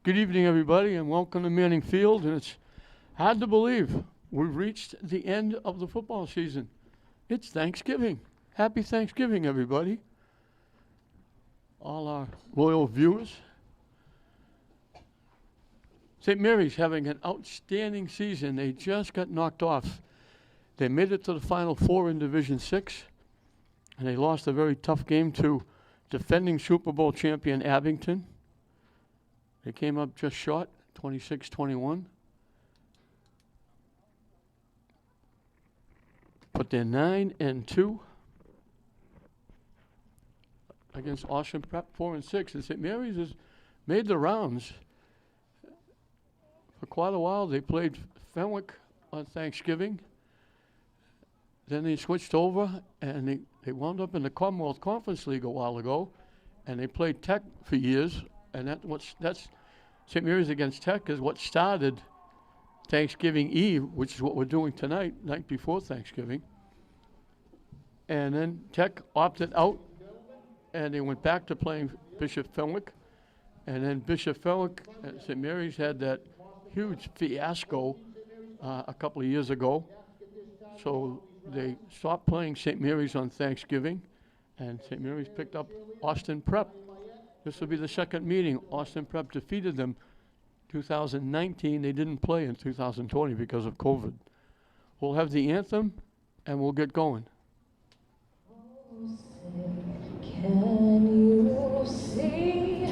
Good evening, everybody, and welcome to Manning Field. And it's hard to believe we've reached the end of the football season. It's Thanksgiving. Happy Thanksgiving, everybody. All our loyal viewers. St. Mary's having an outstanding season. They just got knocked off. They made it to the Final Four in Division 6, and they lost a very tough game to defending Super Bowl champion Abington. They came up just short, 26-21. But they're 9-2 against Austin Prep, 4-6. And St. Mary's has made the rounds. For quite a while, they played Fenwick on Thanksgiving. Then they switched over, and they wound up in the Commonwealth Conference League a while ago, and they played Tech for years. And that's St. Mary's against Tech is what started Thanksgiving Eve, which is what we're doing tonight, night before Thanksgiving. And then Tech opted out, and they went back to playing Bishop Fenwick. And then Bishop Fenwick at St. Mary's had that huge fiasco a couple of years ago. So they stopped playing St. Mary's on Thanksgiving, and St. Mary's picked up Austin Prep. This will be the second meeting. Austin Prep defeated them 2019. They didn't play in 2020 because of COVID. We'll have the anthem, and we'll get going. Can you see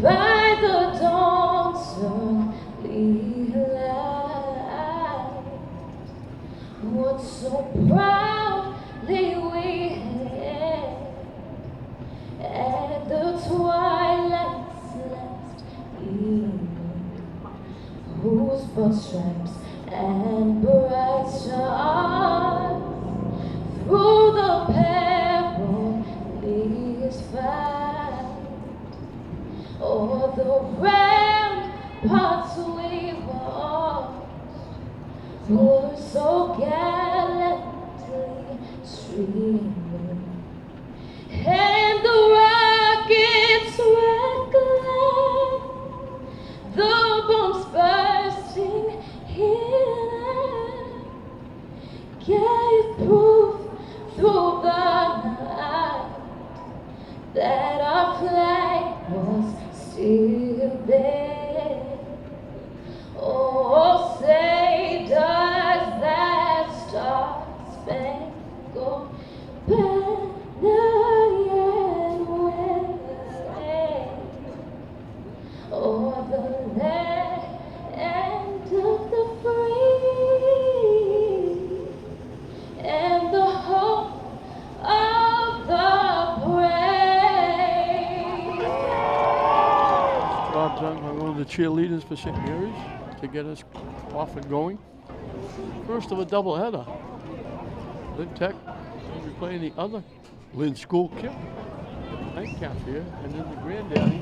by the dawn's early light what so proudly we had at the twilight's last evening, whose broad stripes and bright stars through the perilous fight o'er the ramparts we watched were so gallantly streaming, and the rockets' red glare, the bombs bursting in air, gave proof through the night that our flag was still there. Oh, say does that star-spangled banner yet wave o'er the land of the free and the hope of the brave? Job done by one of the cheerleaders for St. Mary's to get us off and going. First of a doubleheader. Lynn Tech will be playing the other Lynn School Kip nightcap here, and then the Granddaddy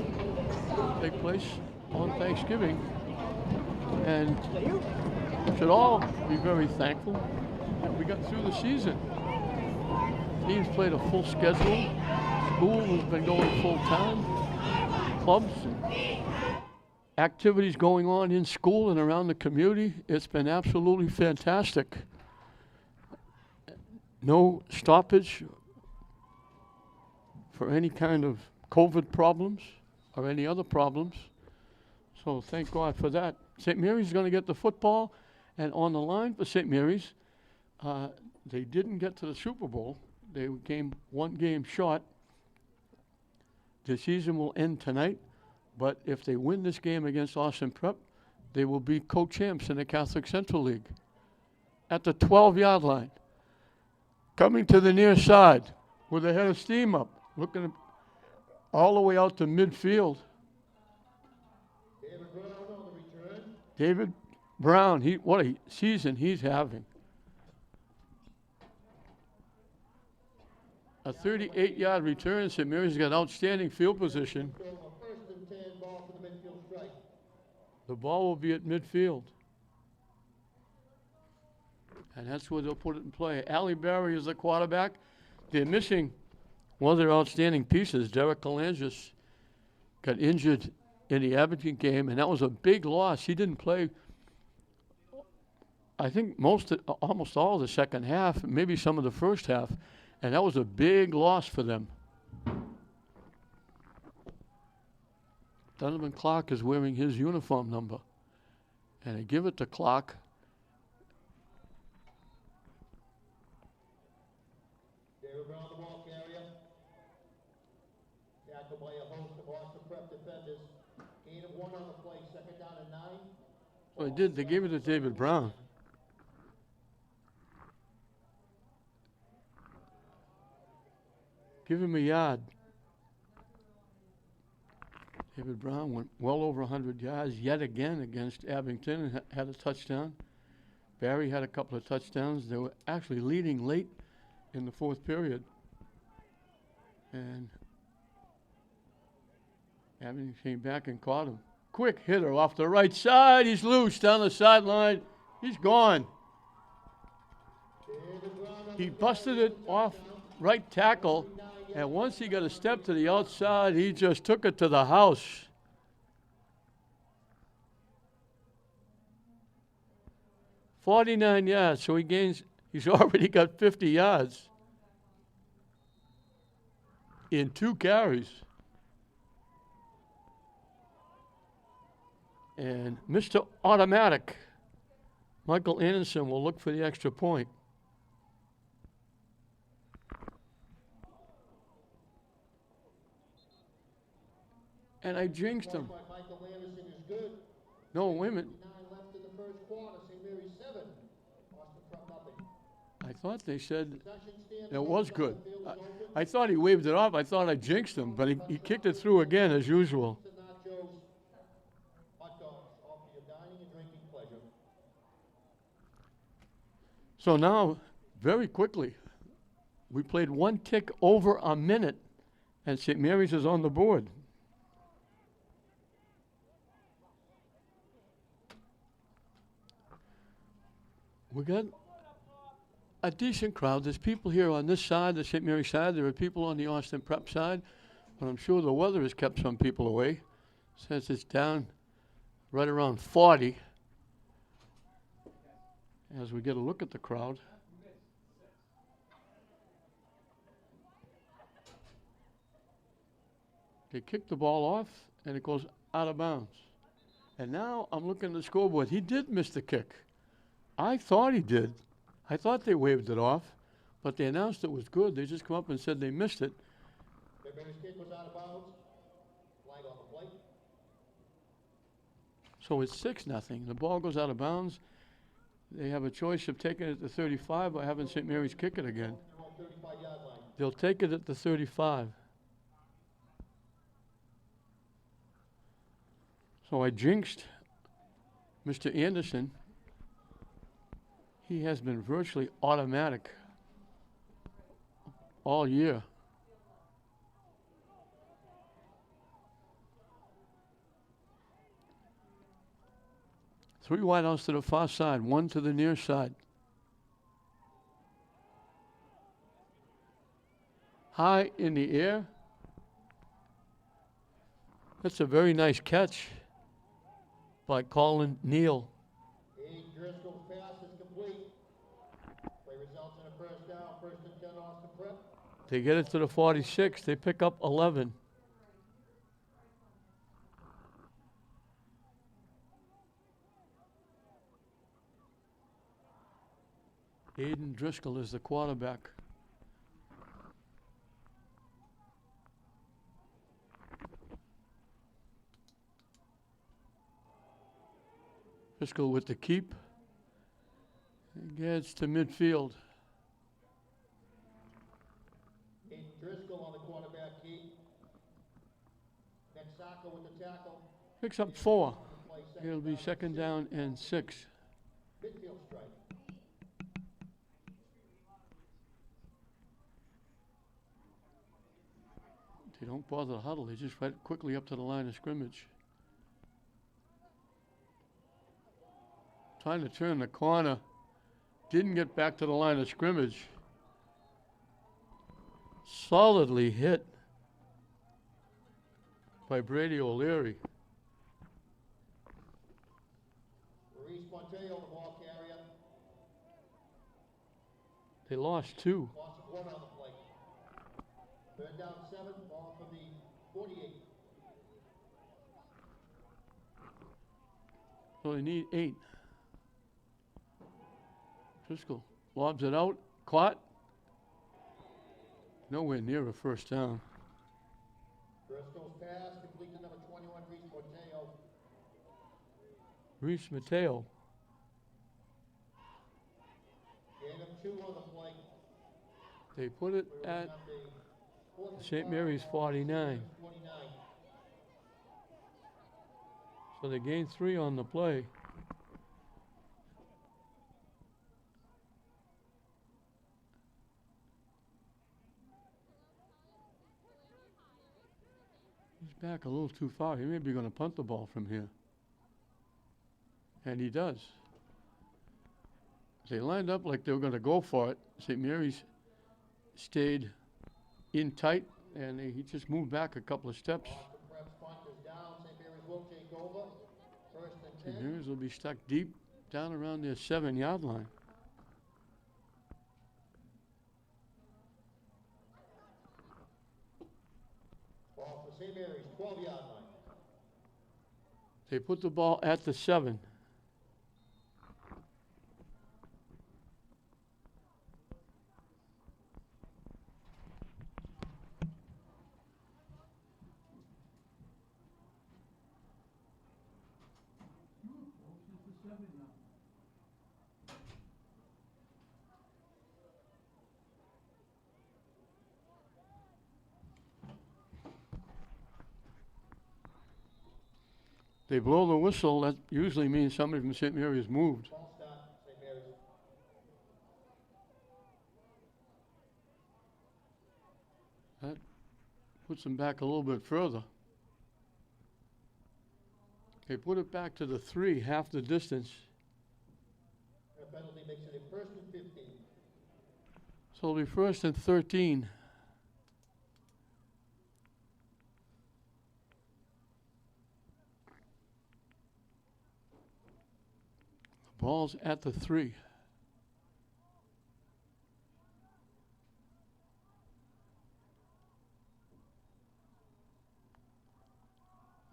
will take place on Thanksgiving. And we should all be very thankful that we got through the season. Teams played a full schedule. School has been going full time. Clubs and activities going on in school and around the community. It's been absolutely fantastic. No stoppage for any kind of COVID problems or any other problems. So thank God for that. St. Mary's is going to get the football, and on the line for St. Mary's, they didn't get to the Super Bowl. They came one game short. The season will end tonight, but if they win this game against Austin Prep, they will be co-champs in the Catholic Central League at the 12-yard line. Coming to the near side with the head of steam up, looking all the way out to midfield. David Brown on the return. David Brown, what a season he's having. A 38-yard return. St. Mary's got outstanding field position. So a 1st and 10 ball for the midfield strike. The ball will be at midfield. And that's where they'll put it in play. Allie Barry is the quarterback. They're missing one of their outstanding pieces. Derek Kalangis got injured in the Abington game, and that was a big loss. He didn't play, I think, almost all of the second half, maybe some of the first half, and that was a big loss for them. Donovan Clark is wearing his uniform number, and they give it to Clark. David Brown, the ball carrier. Tackled by a host of Boston Prep defenders. Gain of 1 on the play, second down and 9. Well, they gave it to David Brown. Give him a yard. David Brown went well over 100 yards yet again against Abington and had a touchdown. Barry had a couple of touchdowns. They were actually leading late in the fourth period. And Abington came back and caught him. Quick hitter off the right side. He's loose down the sideline. He's gone. He busted it off right tackle. And once he got a step to the outside, he just took it to the house. "49 yards, so he's already got 50 yards in 2 carries. And Mr. Automatic, Michael Anderson, will look for the extra point. And I jinxed him. Michael Anderson is good. No, wait a minute. 9 left in the first quarter. St. Mary's 7. Boston Prep nothing. I thought they said Possession stands. it was good. The field is open. I thought he waved it off. I thought I jinxed him, but he kicked it through again as usual. The nachos, hot dogs, all for your dining and drinking pleasure. So now, very quickly, we played 1 tick over a minute, and St. Mary's is on the board. We got a decent crowd. There's people here on this side, the St. Mary's side. There are people on the Austin Prep side. But I'm sure the weather has kept some people away since it's down right around 40. As we get a look at the crowd. They kick the ball off, and it goes out of bounds. And now I'm looking at the scoreboard. He did miss the kick. I thought he did. I thought they waved it off, but they announced it was good. They just come up and said they missed it. St. Mary's kick was out of bounds. Flag on the plate. So it's 6-0. The ball goes out of bounds. They have a choice of taking it to 35 or having St. Mary's kick it again. They're on 35-yard line. They'll take it at the 35. So I jinxed Mr. Anderson. He has been virtually automatic all year. Three wideouts to the far side, 1 to the near side. High in the air. That's a very nice catch by Colin Neal. Aiden Driscoll's pass is complete. Play results in a first down, 1st and 10 Austin Prep. They get it to the 46. They pick up 11. Aiden Driscoll is the quarterback. Driscoll with the keep. He gets to midfield. Aiden Driscoll on the quarterback keep. Next Saka with the tackle. Picks up 4. Play It'll be second down and 6. midfield strike. They don't bother to huddle. They just right quickly up to the line of scrimmage. Trying to turn the corner. Didn't get back to the line of scrimmage. Solidly hit by Brady O'Leary. Mateo, the ball carrier. They lost 2. Loss of 1 on the play. Third down 7, ball for the 48. So they need 8. Driscoll lobs it out. Caught. Nowhere near a first down. Driscoll's pass complete to number 21, Reese Mateo. Reese Mateo. Gain of 2 on the play. They put it We at have a fourth and St. 5 Mary's ball, 49. 49. So they gained 3 on the play. He's back a little too far. He may be going to punt the ball from here. And he does. They lined up like they were going to go for it. St. Mary's stayed in tight, and he just moved back a couple of steps. Boston Prep's punt is down. St. Mary's will take over. First and St. 10. Mary's will be stuck deep down around their 7-yard line. Ball for St. Mary's, 12-yard line. They put the ball at the 7. They blow the whistle. That usually means somebody from St. Mary's moved. Ball start, St. Mary's. That puts them back a little bit further. They put it back to the 3, half the distance. And a penalty makes it a first and 15. So it'll be first and 13. The ball's at the 3.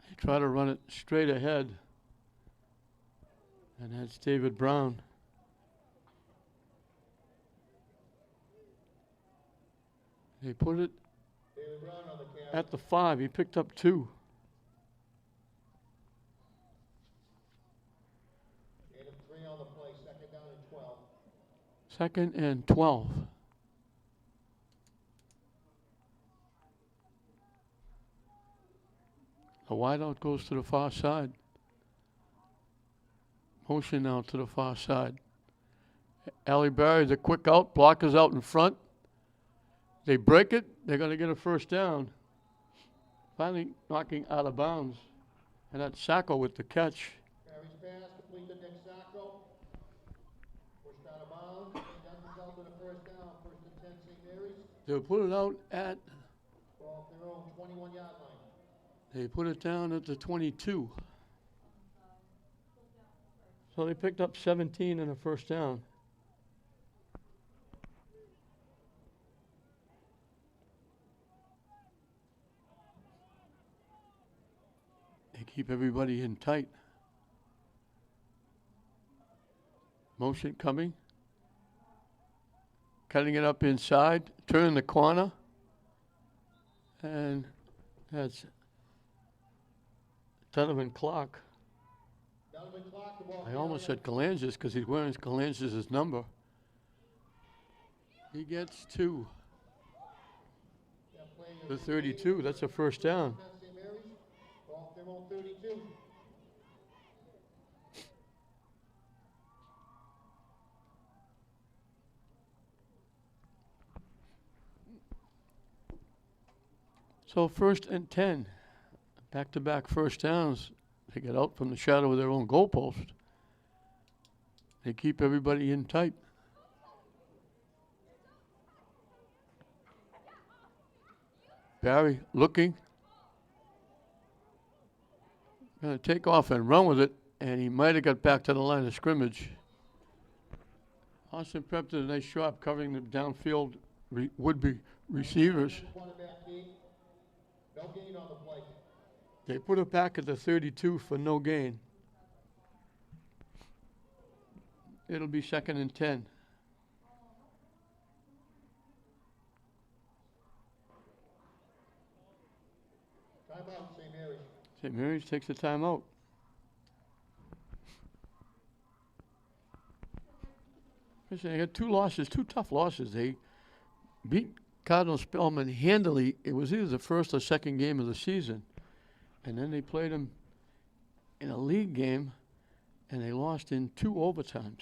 They try to run it straight ahead. And that's David Brown. They put it David Brown on the carry. at the 5. He picked up 2. Gain of 3 on the play, second down and 12. Second and 12. The wideout goes to the far side. Motion now to the far side. Ali Barry, the quick out, blockers out in front. They break it, they're going to get a first down. Finally knocking out of bounds. And that's Sacco with the catch. Barry's pass complete to Nick Sacco. Pushed out of bounds. And that resulted in a first down. First and 10, St. Mary's. They'll put it out at, Ball off their own 21-yard line. they put it down at the 22. So they picked up 17 and a first down. They keep everybody in tight. Motion coming. Cutting it up inside, turning the corner. And that's Donovan Clark. Donovan Clark, the ball I almost carrier. said Kalanzis because he's wearing Kalanzis' number. He gets 2. That play The is 32, that's a first down. St. Mary's. Ball off their own 32. So first and 10. Back-to-back first downs. They get out from the shadow of their own goalpost. They keep everybody in tight. Barry looking. Going to take off and run with it. and he might have got back to the line of scrimmage. Austin Prep did a nice job covering the downfield would-be receivers. Quarterback keep. No gain on the play. They put it back at the 32 for no gain. It'll be 2nd and 10. Timeout, St. Mary's. St. Mary's takes the timeout. Listen, they had 2 losses, 2 tough losses. They beat Cardinal Spellman handily. It was either the first or second game of the season. And then they played them in a league game, and they lost in 2 overtimes.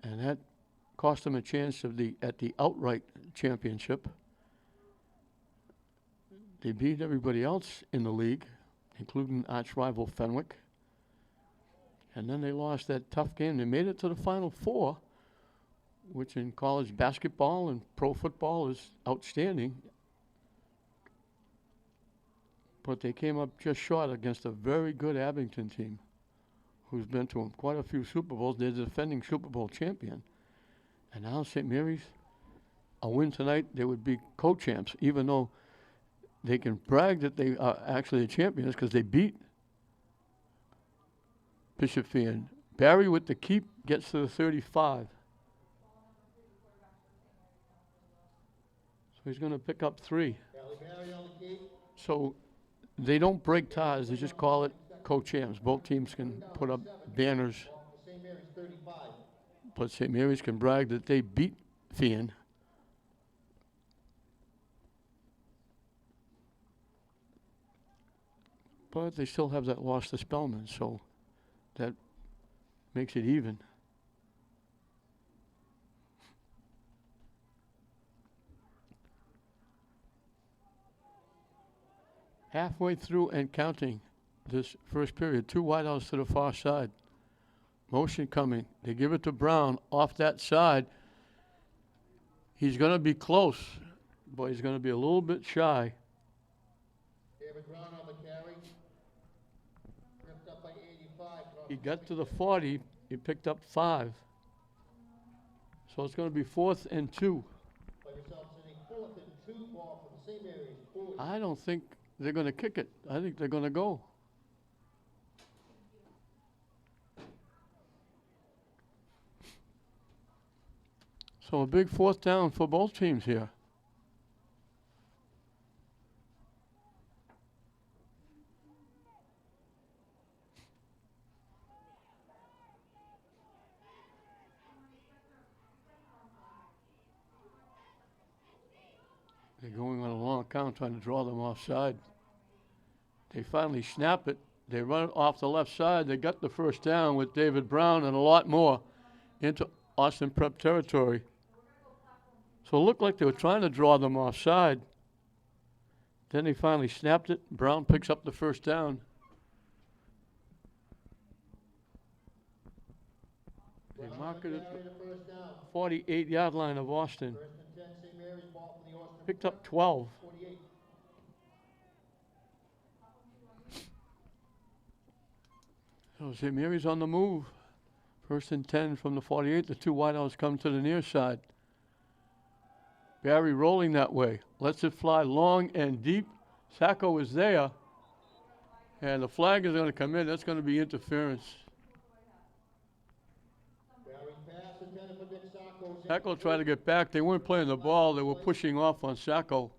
And that cost them a chance at the outright championship. They beat everybody else in the league, including arch rival Fenwick. And then they lost that tough game. They made it to the Final Four, which in college basketball and pro football is outstanding. But they came up just short against a very good Abington team who's been to quite a few Super Bowls. They're the defending Super Bowl champion. And now St. Mary's, a win tonight, they would be co-champs, even though they can brag that they are actually the champions because they beat Bishop Fee. Barry with the keep gets to the 35. So he's going to pick up 3. Barry on the keep. So they don't break ties. They just call it co-champs. Both teams can put up banners. St. Mary's 35. But St. Mary's can brag that they beat Fian. But they still have that loss to Spellman, so that makes it even. Halfway through and counting this first period, 2 wideouts to the far side. Motion coming. They give it to Brown off that side. He's going to be close, but he's going to be a little bit shy. David Brown on the carry. Ripped up by 85. He got to the 40. He picked up 5. So it's going to be 4th and 2. Play results in a 4th and 2 ball for the St. Mary's 40. I don't think they're going to kick it. I think they're going to go. So a big 4th down for both teams here. They're going on a long count, trying to draw them offside. They finally snap it. They run it off the left side. They got the first down with David Brown and a lot more into Austin Prep territory. So it looked like they were trying to draw them offside. Then they finally snapped it. Brown picks up the first down. They mark it at the 48-yard line of Austin. First and 10, St. Mary's ball for the Austin Picked up 12. 48. So St. Mary's on the move. First and 10 from the 48. The 2 wideouts come to the near side. Barry rolling that way. Lets it fly long and deep. Sacco is there. And the flag is going to come in. That's going to be interference. Barry pass intended for Dick Sacco. Sacco tried to get back. They weren't playing the ball. They were pushing off on Sacco.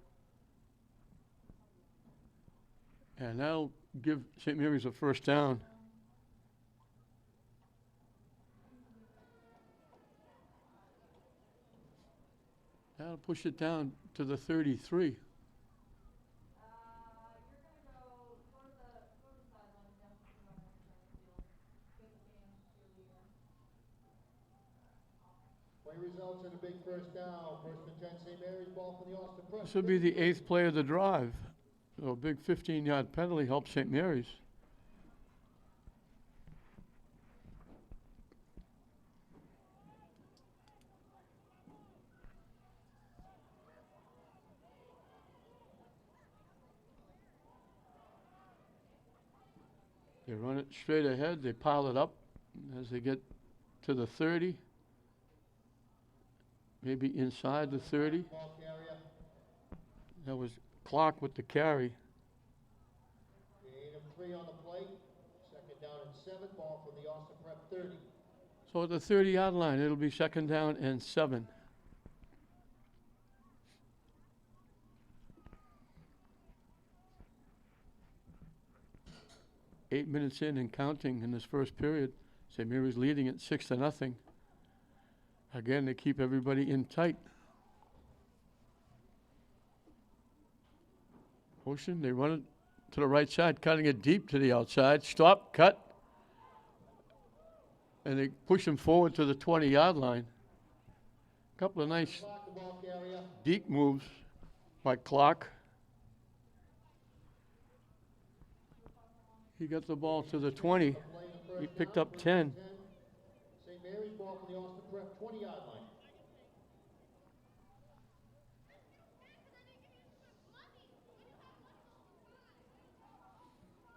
And that'll give St. Mary's a first down. That'll push it down to the 33. Play results in a big first down. First and 10, St. Mary's ball for the Austin Prep. This will be the 8th play of the drive. So a big 15-yard penalty helps St. Mary's. They run it straight ahead. They pile it up as they get to the 30. Maybe inside the 30. Ball carrier. That was Clark with the carry. Gain of 3 on the plate. Second down and 7. Ball from the Austin Prep 30. So at the 30-yard line, it'll be second down and 7. Eight minutes in and counting in this first period. St. Mary's leading it 6-0. Again, they keep everybody in tight. Motion, they run it to the right side, cutting it deep to the outside. Stop, cut. And they push him forward to the 20-yard line. Couple of nice Clark, the ball carrier. deep moves by Clark. He got the ball to the 20. Play the He first picked down, up first 10. and 10. St. Mary's ball from the Austin Prep 20-yard line.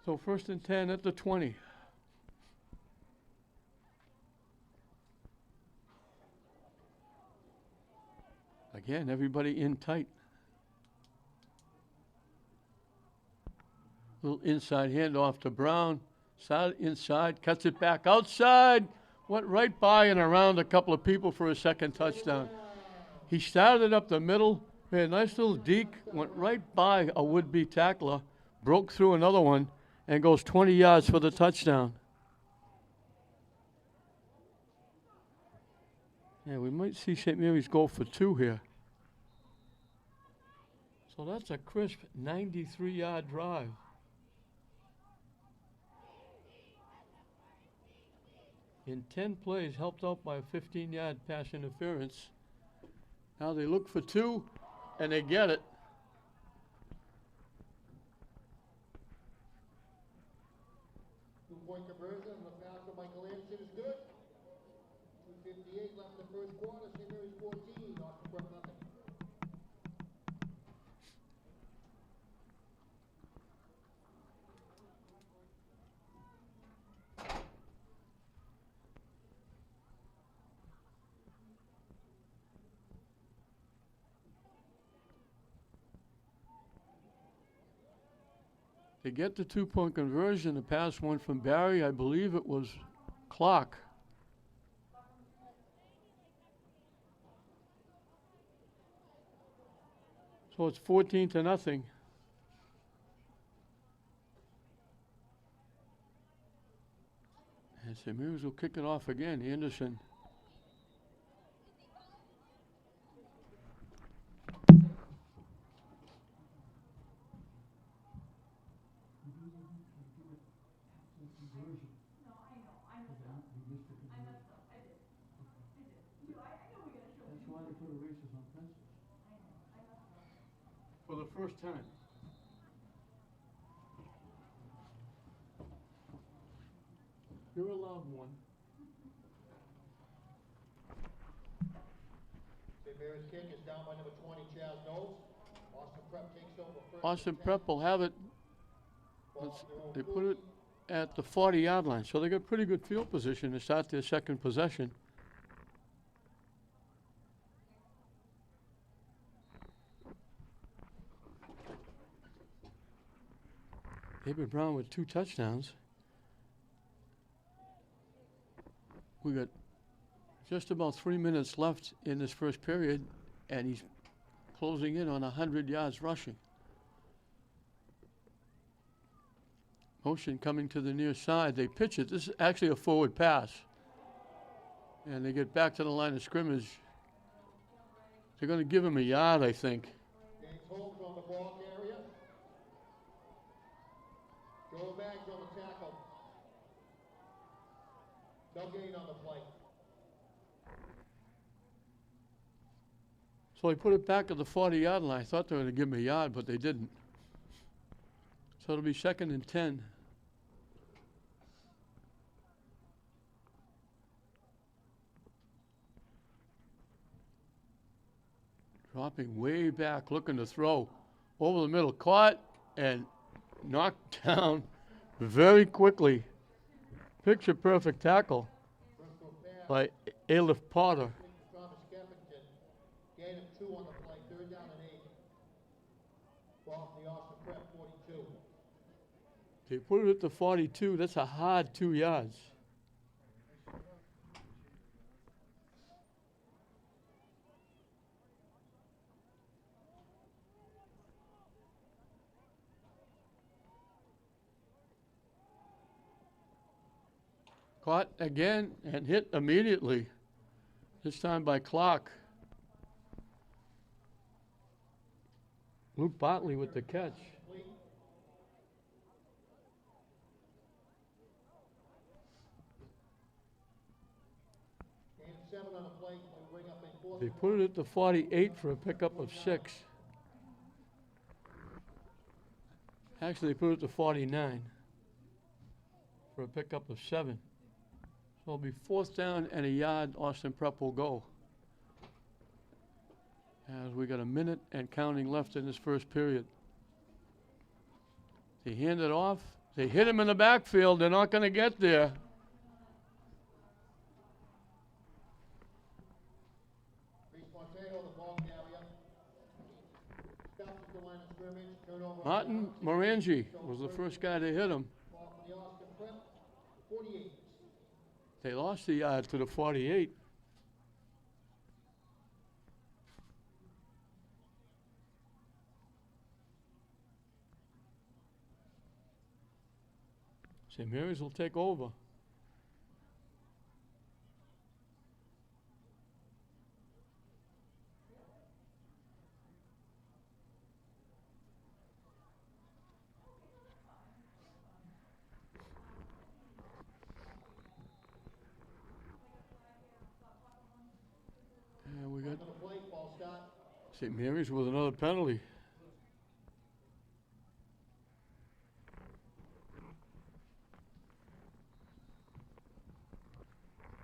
So first and 10 at the 20. Again, everybody in tight. Little inside handoff to Brown. Side inside, cuts it back outside. Went right by and around a couple of people for a second touchdown. He started up the middle, made a nice little deke, went right by a would-be tackler, broke through another one, and goes 20 yards for the touchdown. Yeah, we might see St. Mary's go for 2 here. So that's a crisp 93-yard drive. In 10 plays, helped out by a 15-yard pass interference. Now they look for 2, and they get it. Two-point conversion on the pass from Michael Anderson is good. 2:58 left in the first quarter. St. Mary's 14, Austin Prep nothing. They get the 2-point conversion. The pass went from Barry. I believe it was Clark. So it's 14-0. And St. Mary's will kick it off again. Anderson. For the first time. You're allowed one. St. Mary's kick is down by number 20, Chaz Knowles. Austin Prep takes over first. Austin and 10. Prep will have it. They put it at the 40-yard line, so they got pretty good field position to start their second possession. David Brown with 2 touchdowns. We got just about 3 minutes left in this first period, and he's closing in on 100 yards rushing. Motion coming to the near side. They pitch it. This is actually a forward pass. And they get back to the line of scrimmage. They're going to give him a yard, I think. James Holmes on the ball carrier. Joe Maggs on the tackle. No gain on the play. So he put it back at the 40-yard line. I thought they were going to give him a yard, but they didn't. So it'll be second and 10. Dropping way back, looking to throw over the middle, caught and knocked down very quickly. Picture perfect tackle Bristol pass, by Aleph Potter. Thomas Skeffington, gain of 2 on the play, 3rd down and 8. Ball from the Austin Prep 42. They put it at the 42. That's a hard 2 yards. Caught again and hit immediately. This time by Clark. Luke Bartley with the catch. Complete. Gain of 7 on the play, we bring up a 4th. They put it at the 48 for a pickup of 6. Actually, they put it at the 49 for a pickup of 7. So it'll be 4th down and a yard. Austin Prep will go. As we got a minute and counting left in this first period. They hand it off. They hit him in the backfield. They're not going to get there. Reese Montero, the ball carrier. Stops at the line of scrimmage, turnover. Martin Morangi was the first guy to hit him. Ball from the Austin Prep 48. They lost the yard to the 48. St. Mary's will take over. And we got On the play, ball start. St. Mary's with another penalty.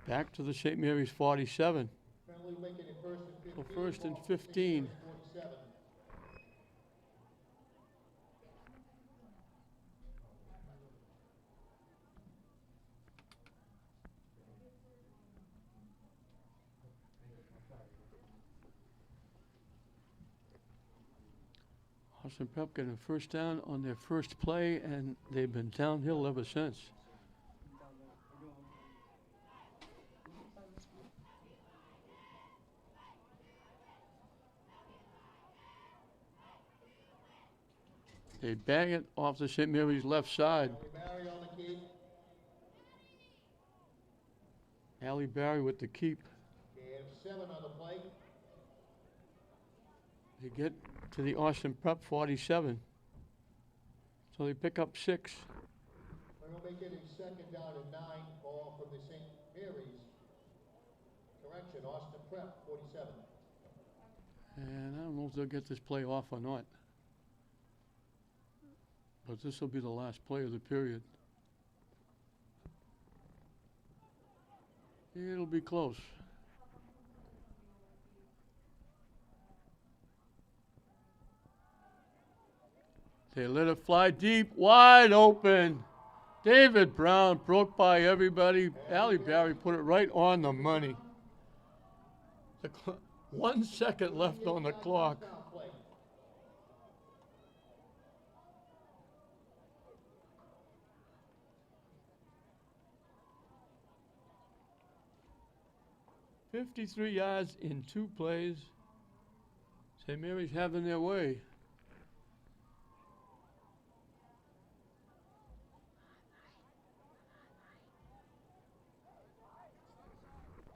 Back to the St. Mary's 47. Penalty will make it a 1st and 15. So 1st and Ball 15. 47. Austin Prep getting a 1st down on their first play, and they've been downhill ever since. They bang it off the St. Mary's left side. Barry on the key. Allie Barry with the keep. Gain of 7 on the play. They get to the Austin Prep 47. So they pick up 6. We'll make it a 2nd down and 9. Ball from the St. Mary's. Correction, Austin Prep 47. And I don't know if they'll get this play off or not. But this will be the last play of the period. It'll be close. They let it fly deep, wide open. David Brown broke by everybody. Allie Barry put it right on the money. 1 second left on the clock. Touchdown play. "53 yards in 2 plays. St. Mary's having their way.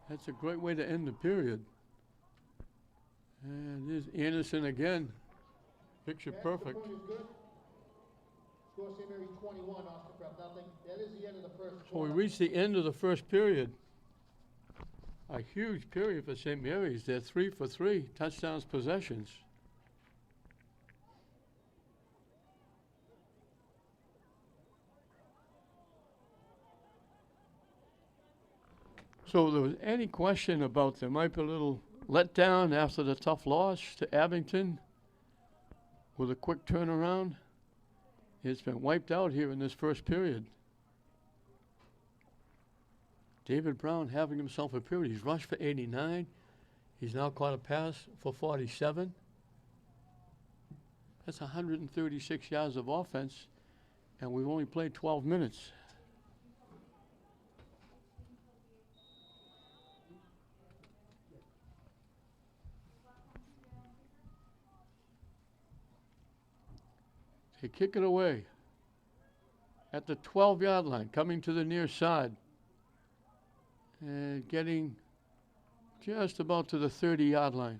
That's a great way to end the period. And there's Anderson again. Picture Pass perfect. The point is good. Score St. Mary's 21, Austin Prep nothing. That is the end of the first So we quarter. reached the end of the first period. A huge period for St. Mary's. They're 3 for 3 touchdowns, possessions. So there was any question about there might be a little letdown after the tough loss to Abington with a quick turnaround? It's been wiped out here in this first period. David Brown having himself a period. He's rushed for 89. He's now caught a pass for 47. That's 136 yards of offense, and we've only played 12 minutes. They kick it away at the 12-yard line, coming to the near side and getting just about to the 30-yard line.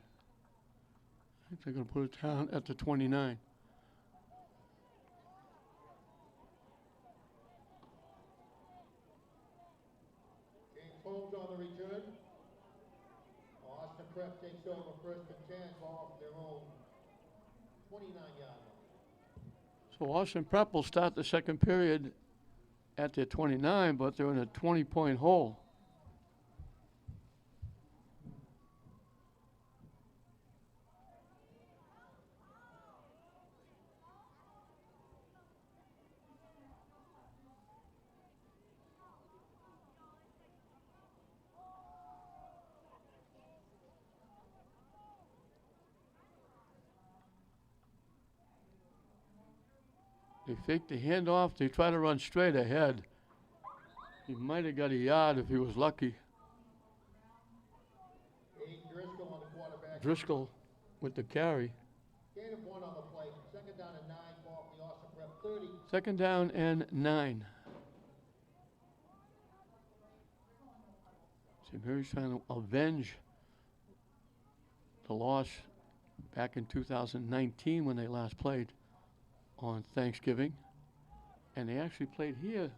I think they're going to put it down at the 29. James Holmes on the return. Austin Prep takes over first and 10, ball off their own 29-yard line. So Austin Prep will start the second period at their 29, but they're in a 20-point hole. They fake the handoff. They try to run straight ahead. He might have got a yard if he was lucky. Aiden Driscoll on the quarterback. Driscoll with the carry. Gain of 1 on the play. Second down and 9, ball from the Austin Prep 30. Second down and 9. St. Mary's trying to avenge the loss back in 2019 when they last played on Thanksgiving. And they actually played here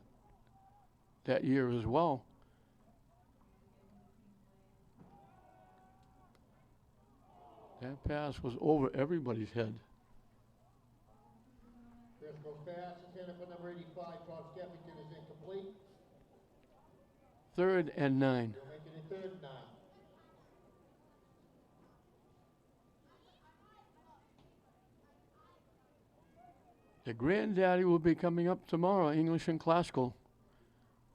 that year as well. That pass was over everybody's head. Driscoll's pass intended for number 85, Tom Skeffington, is incomplete. Third and 9. They'll make it a third and 9. The granddaddy will be coming up tomorrow, English and Classical.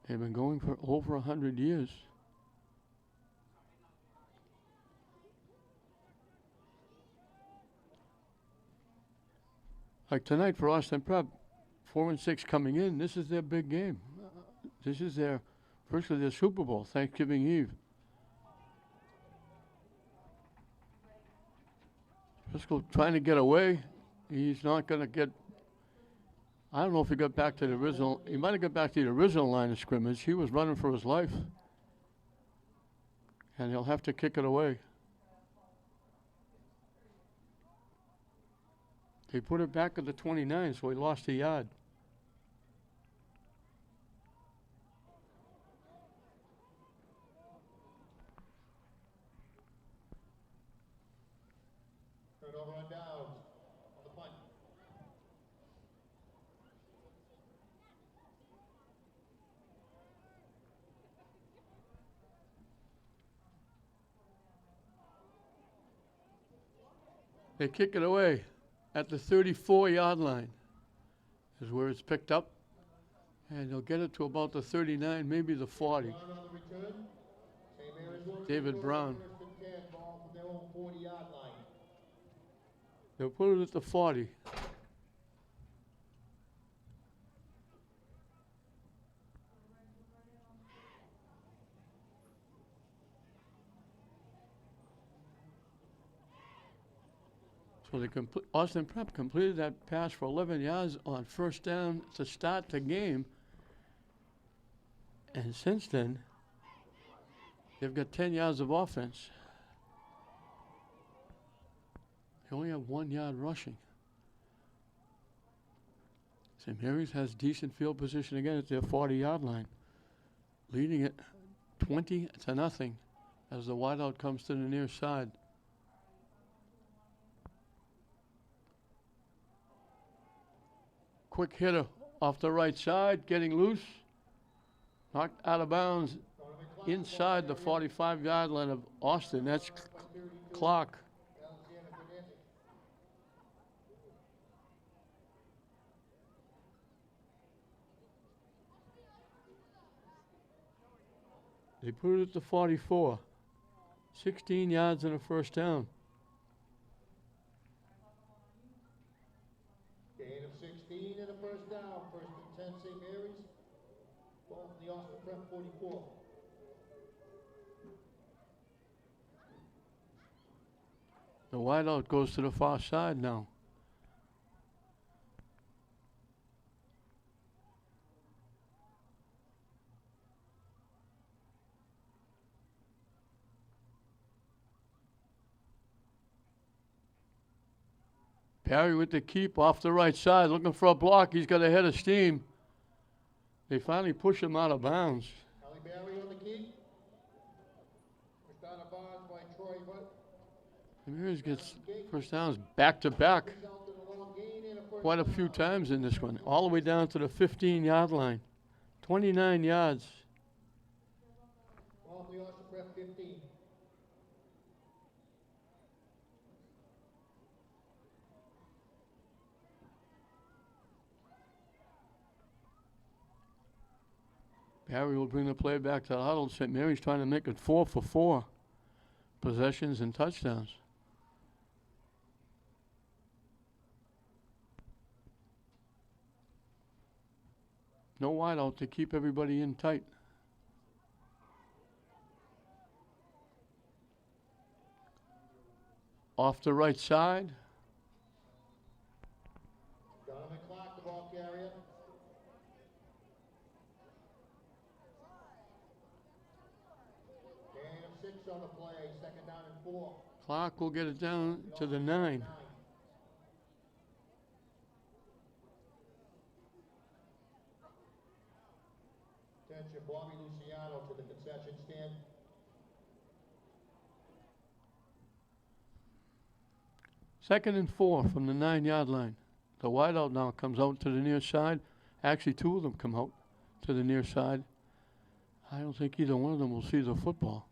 They've been going for over 100 years. Like tonight for Austin Prep, 4 and 6 coming in. This is their big game. This is their firstly their Super Bowl, Thanksgiving Eve. Driscoll trying to get away. He's not going to get. I don't know if he got back to the original. He might have got back to the original line of scrimmage. He was running for his life. And he'll have to kick it away. They put it back at the 29, so he lost a yard. Turnover on downs on the punt. They kick it away at the 34-yard line is where it's picked up. And they'll get it to about the 39, maybe the 40. Brown on the return. St. Mary's wants to David go Brown. First and 10, ball from their own 40-yard line. They'll put it at the 40. So they Austin Prep completed that pass for 11 yards on first down to start the game. And since then, they've got 10 yards of offense. They only have 1 yard rushing. St. Mary's has decent field position again at their 40-yard line, leading it 20-0 as the wideout comes to the near side. Quick hitter off the right side, getting loose, knocked out of bounds inside the 45-yard line of Austin. That's Clark. They put it at the 44. 16 yards and a first down. Gain of 16 and a first down. First and 10, St. Mary's. Ball from the Austin Prep 44. The wideout goes to the far side now. Perry with the keep off the right side, looking for a block. He's got a head of steam. They finally push him out of bounds. Halle Berry on the key. Pushed out of bounds by Troy, but Ramirez gets first downs back to back resulted in a long gain and a first quite a few times in this one, all the way down to the 15-yard line. 29 yards. Ball from the Austin Prep 15. Barry will bring the play back to the huddle. St. Mary's trying to make it 4 for 4 possessions and touchdowns. No wideout to keep everybody in tight. Off the right side. Donovan Clark, the ball carrier. Gain of 6 on the play. Second down and 4. Clark will get it down to the 9. Attention, Bobby Luciano to the concession stand. Second and 4 from the 9-yard line. The wideout now comes out to the near side. Actually, two of them come out to the near side. I don't think either one of them will see the football.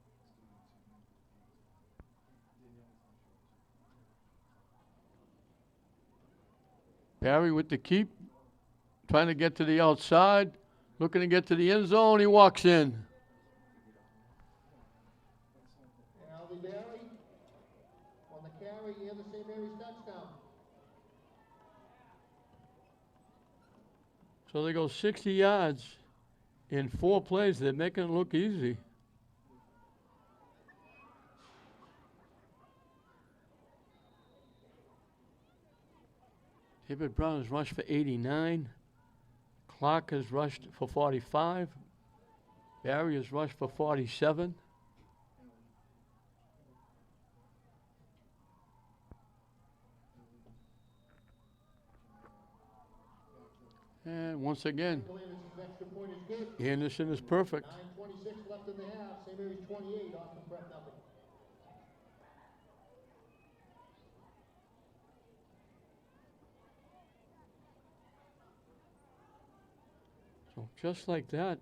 Barry with the keep, trying to get to the outside, looking to get to the end zone. He walks in. Halle Berry on the carry and the St. Mary's touchdown. So they go 60 yards in 4 plays. They're making it look easy. David Brown has rushed for 89. Clark has rushed for 45. Barry has rushed for 47. And once again, Anderson's extra point is good. Anderson is perfect. 9:26 left in the half. St. Mary's 28, Austin Prep nothing. So just like that,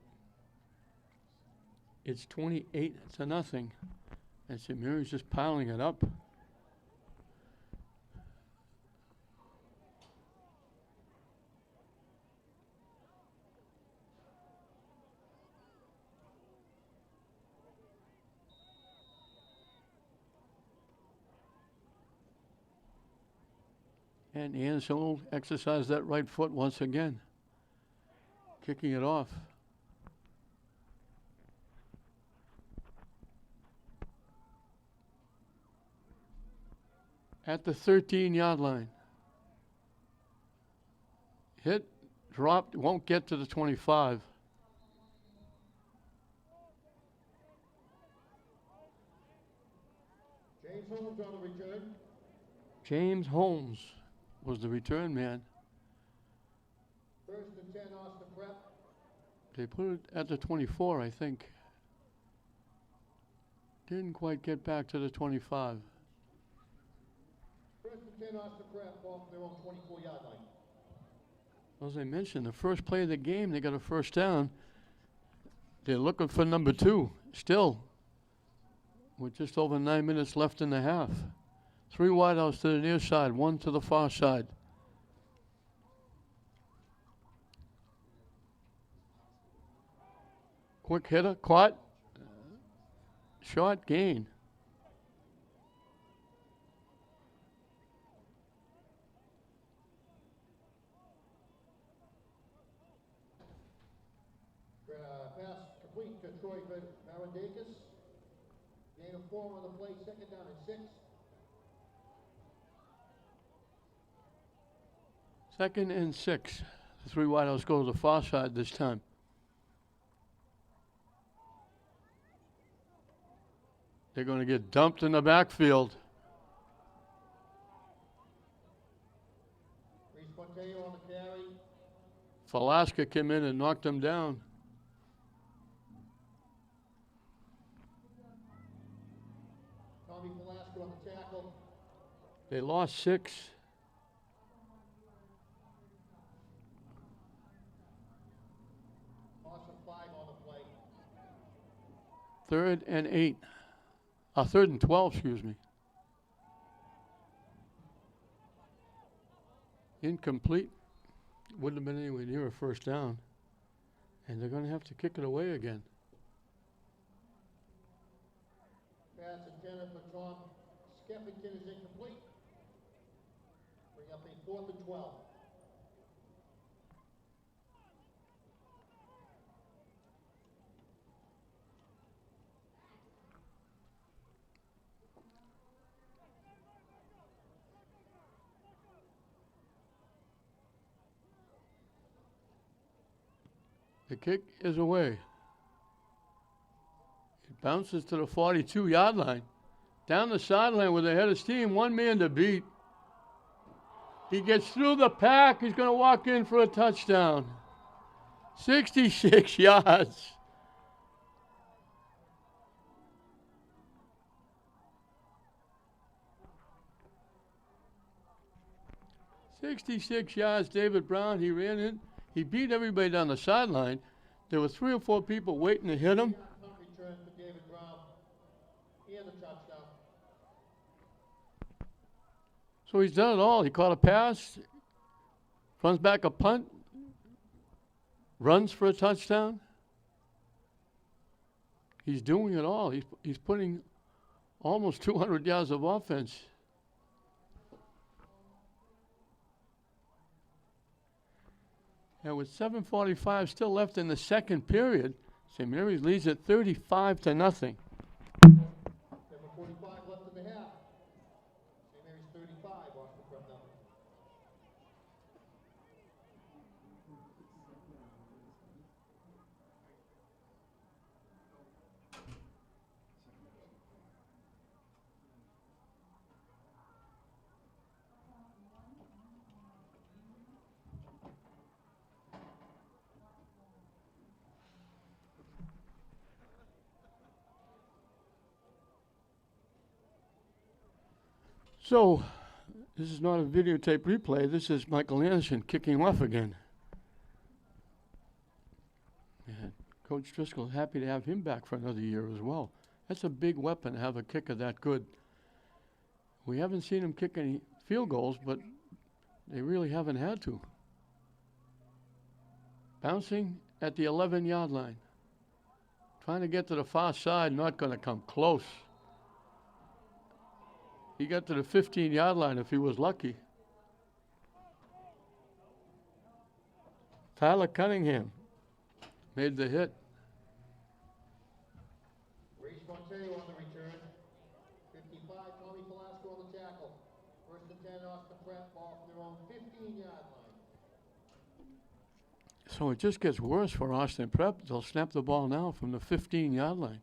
it's 28-0. And St. Mary's just piling it up. And Anderson will exercise that right foot once again, kicking it off. At the 13-yard line. Hit, dropped, won't get to the 25. James Holmes on the return. James Holmes was the return man. First and 10, Austin Prep. They put it at the 24, I think. Didn't quite get back to the 25. First and 10, Austin Prep, ball from their own 24-yard line. As I mentioned, the first play of the game, they got a first down. They're looking for number 2 still, with just over 9 minutes left in the half. 3 wideouts to the near side, 1 to the far side. Quick hitter, caught. short gain. Pass complete to Troy Varadakis. Gain of 4 on the play, second down and 6. Second and 6. The 3 wideouts go to the far side this time. They're going to get dumped in the backfield. Reese Monteo on the carry. Velasquez came in and knocked him down. Tommy Velasco on the tackle. They lost 6. Loss of 5 on the play. 3rd and 8. 3rd and 12, excuse me. Incomplete. Wouldn't have been anywhere near a first down. And they're going to have to kick it away again. Pass intended for Tom Skeffington is incomplete. Bring up a 4th and 12. The kick is away. It bounces to the 42-yard line. Down the sideline with the head of steam, 1 man to beat. He gets through the pack. He's going to walk in for a touchdown. 66 yards. David Brown, he ran in. He beat everybody down the sideline. There were 3 or 4 people waiting to hit him. Punt return for David Brown. He had a touchdown. So he's done it all. He caught a pass, runs back a punt, runs for a touchdown. He's doing it all. He's putting almost 200 yards of offense. And with 7:45 still left in the second period, St. Mary's leads at 35-0. 7:45 left in the half. St. Mary's 35, Austin Prep nothing. So, this is not a videotape replay. This is Michael Anderson kicking off again. And Coach Driscoll happy to have him back for another year as well. That's a big weapon to have a kicker that good. We haven't seen him kick any field goals, but they really haven't had to. Bouncing at the 11-yard line. Trying to get to the far side, not going to come close. He got to the 15-yard line if he was lucky. Tyler Cunningham made the hit. Reese Monteo on the return. 55, Tommy Velasco on the tackle. 1st and 10, Austin Prep, ball from their own 15-yard line. So it just gets worse for Austin Prep. They'll snap the ball now from the 15-yard line.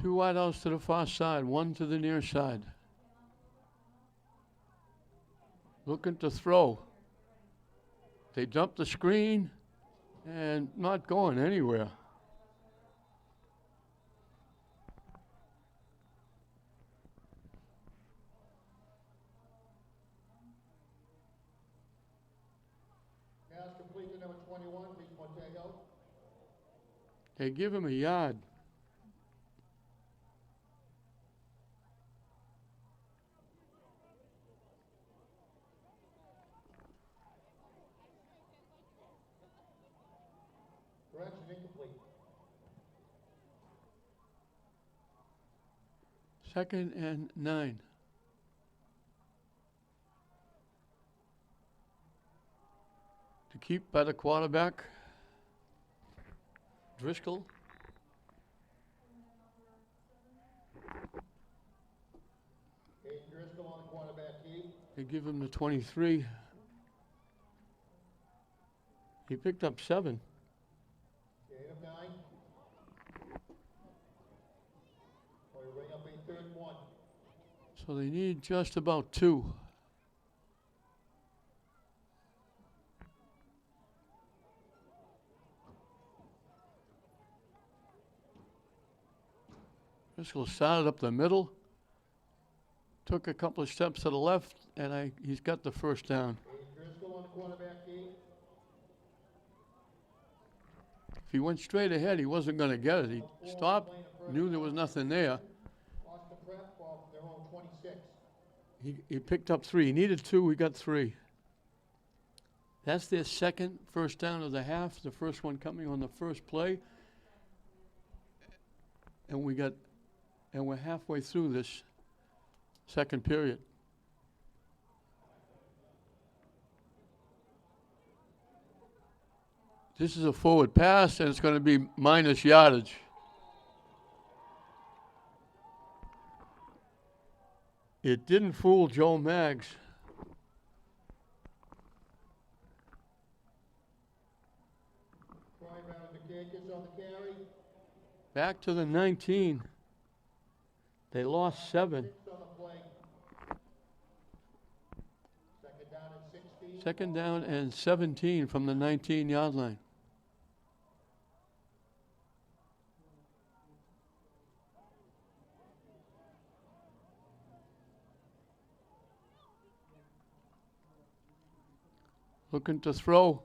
Two wideouts to the far side, one to the near side. Looking to throw. They dump the screen and not going anywhere. Pass complete to number 21, Reese Monteo. They give him a yard. Correction, incomplete. 2nd and 9. To keep by the quarterback, Driscoll. Hayden Driscoll on the quarterback keep. They give him the 23. He picked up 7. Gain of 9. Or you bring up a 3rd and 1. So they need just about 2. Driscoll started up the middle, took a couple of steps to the left, and he's got the first down. Hayden Driscoll on the quarterback keep. If he went straight ahead, he wasn't going to get it. He stopped, knew there was nothing there. Austin Prep ball from their own 26. He picked up 3. He needed 2. He got 3. That's their second first down of the half. The first one coming on the first play, and we're halfway through this second period. This is a forward pass, and it's going to be minus yardage. It didn't fool Joe Maggs. Troy Maravicakis on the carry. Back to the 19. They lost 7. 6 on the play. 2nd down and 16. 2nd down and 17 from the 19-yard line. Looking to throw.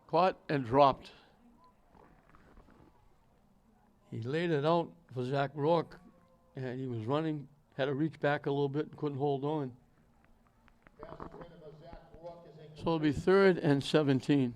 Caught and dropped. He laid it out for Zach Rourke, and he was running, had to reach back a little bit and couldn't hold on. Pass intended by Zach Rourke is incomplete. So it'll be 3rd and 17.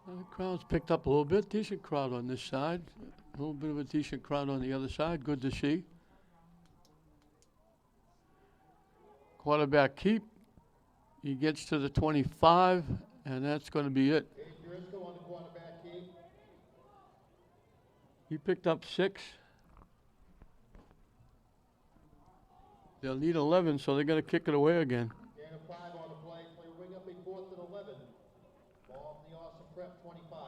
The crowd's picked up a little bit. Decent crowd on this side. A little bit of a decent crowd on the other side. Good to see. Quarterback keep. He gets to the 25, and that's going to be it. Hayden Driscoll on the quarterback keep. He picked up 6. They'll need 11, so they're going to kick it away again. Gain of 5 on the play. Play will bring up a 4th and 11. Ball from the Austin Prep 25.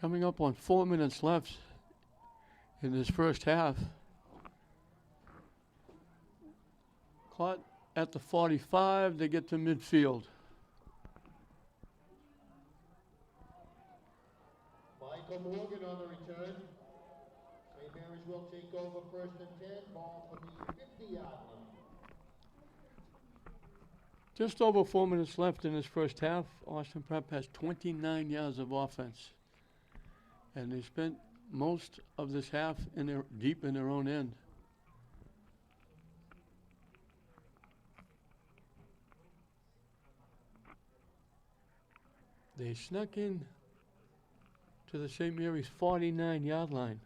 Coming up on 4 minutes left in this first half. Caught at the 45, they get to midfield. Michael Morgan on the return. St. Mary's will take over 1st and 10. Ball from the 50-yard line. Just over 4 minutes left in this first half. Austin Prep has 29 yards of offense. And they spent most of this half deep in their own end. They snuck in to the St. Mary's 49-yard line.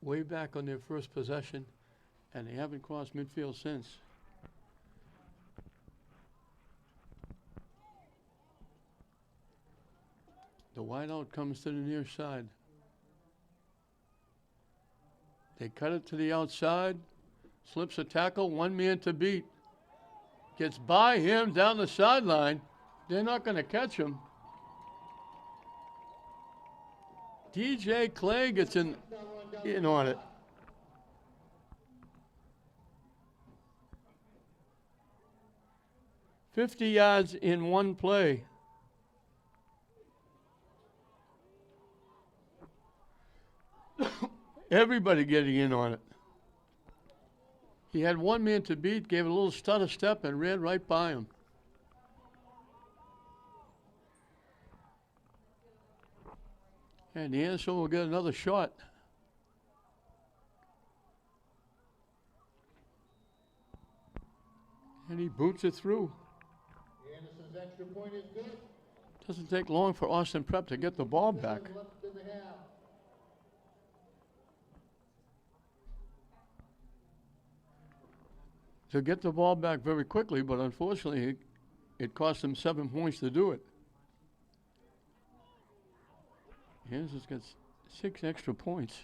Way back on their first possession, and they haven't crossed midfield since. The wideout comes to the near side. They cut it to the outside, slips a tackle, 1 man to beat. Gets by him down the sideline. They're not going to catch him. DJ Clay gets in on it. 50 yards in one play. Everybody getting in on it. He had one man to beat, gave it a little stutter step, and ran right by him. And the Anderson will get another shot. And he boots it through. Anderson's extra point is good. Doesn't take long for Austin Prep to get the ball back. 7 left in the half. To get the ball back very quickly, but unfortunately, it cost him 7 points to do it. Anderson's got 6 extra points.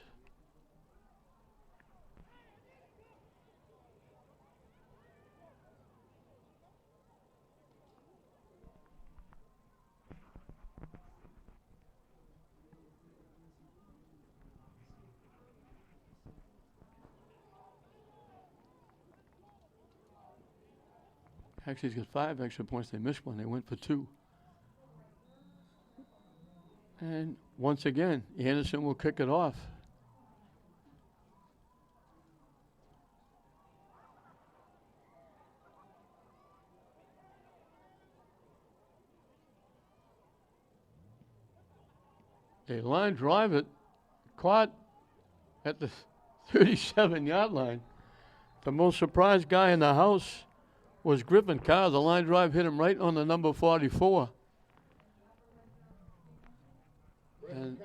Actually, he's got 5 extra points. They missed one. They went for 2. And once again, Anderson will kick it off. They line drive it, caught at the 37-yard line. The most surprised guy in the house was Griffin Carr. The line drive hit him right on the number 44. And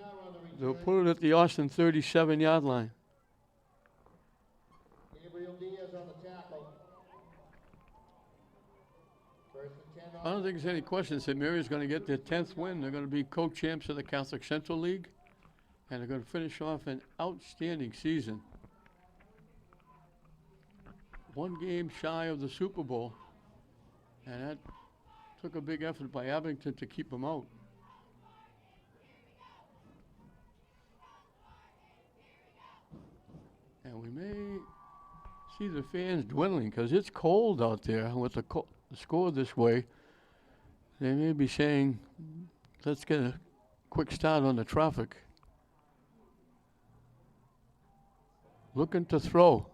they'll put it at the Austin 37-yard line. Gabriel Diaz on the tackle. First and 10 I don't think there's any question St. Mary's going to get their 10th win. They're going to be co-champs of the Catholic Central League, and they're going to finish off an outstanding season. 1 game shy of the Super Bowl, and that took a big effort by Abington to keep them out. And we may see the fans dwindling because it's cold out there. With the score this way, they may be saying, let's get a quick start on the traffic. Looking to throw.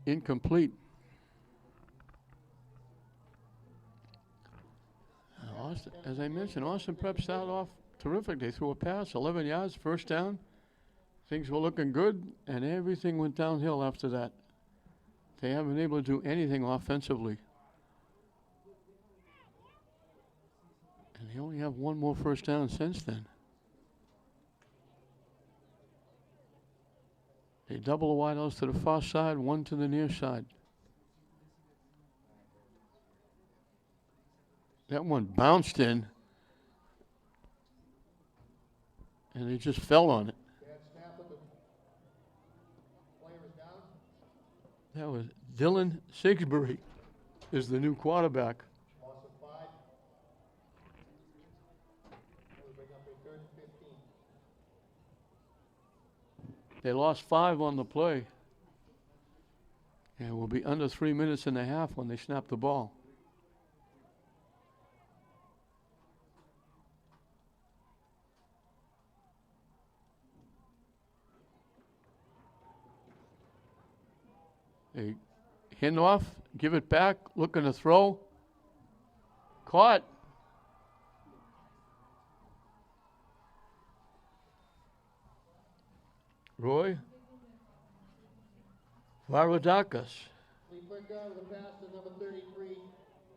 Incomplete. Austin, as I mentioned, Austin Prep started off terrific. They threw a pass, 11 yards, first down. Things were looking good, and everything went downhill after that. They haven't been able to do anything offensively. And they only have 1 more first down since then. They double the wideouts to the far side, 1 to the near side. That one bounced in, and they just fell on it. Bad snap with the player is down. That was Dylan Sigsbury is the new quarterback. Loss of 5. We'll bring up a 3rd and 15. They lost 5 on the play. And it will be under 3 minutes and a half when they snap the ball. They hand off, give it back, looking to throw. Caught. Roy Varoudakis. Lee Bricker with a pass to number 33.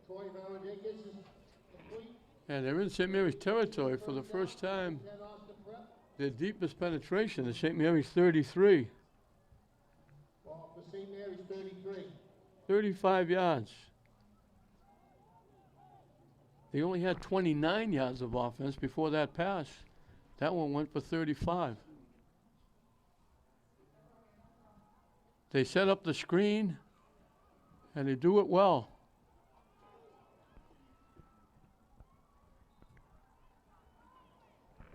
Troy Varadakis is complete. And they're in St. Mary's territory for the first time. 10 Austin Prep. Their deepest penetration is St. Mary's 33. Ball for St. Mary's 33. 35 yards. They only had 29 yards of offense before that pass. That one went for 35. They set up the screen, and they do it well.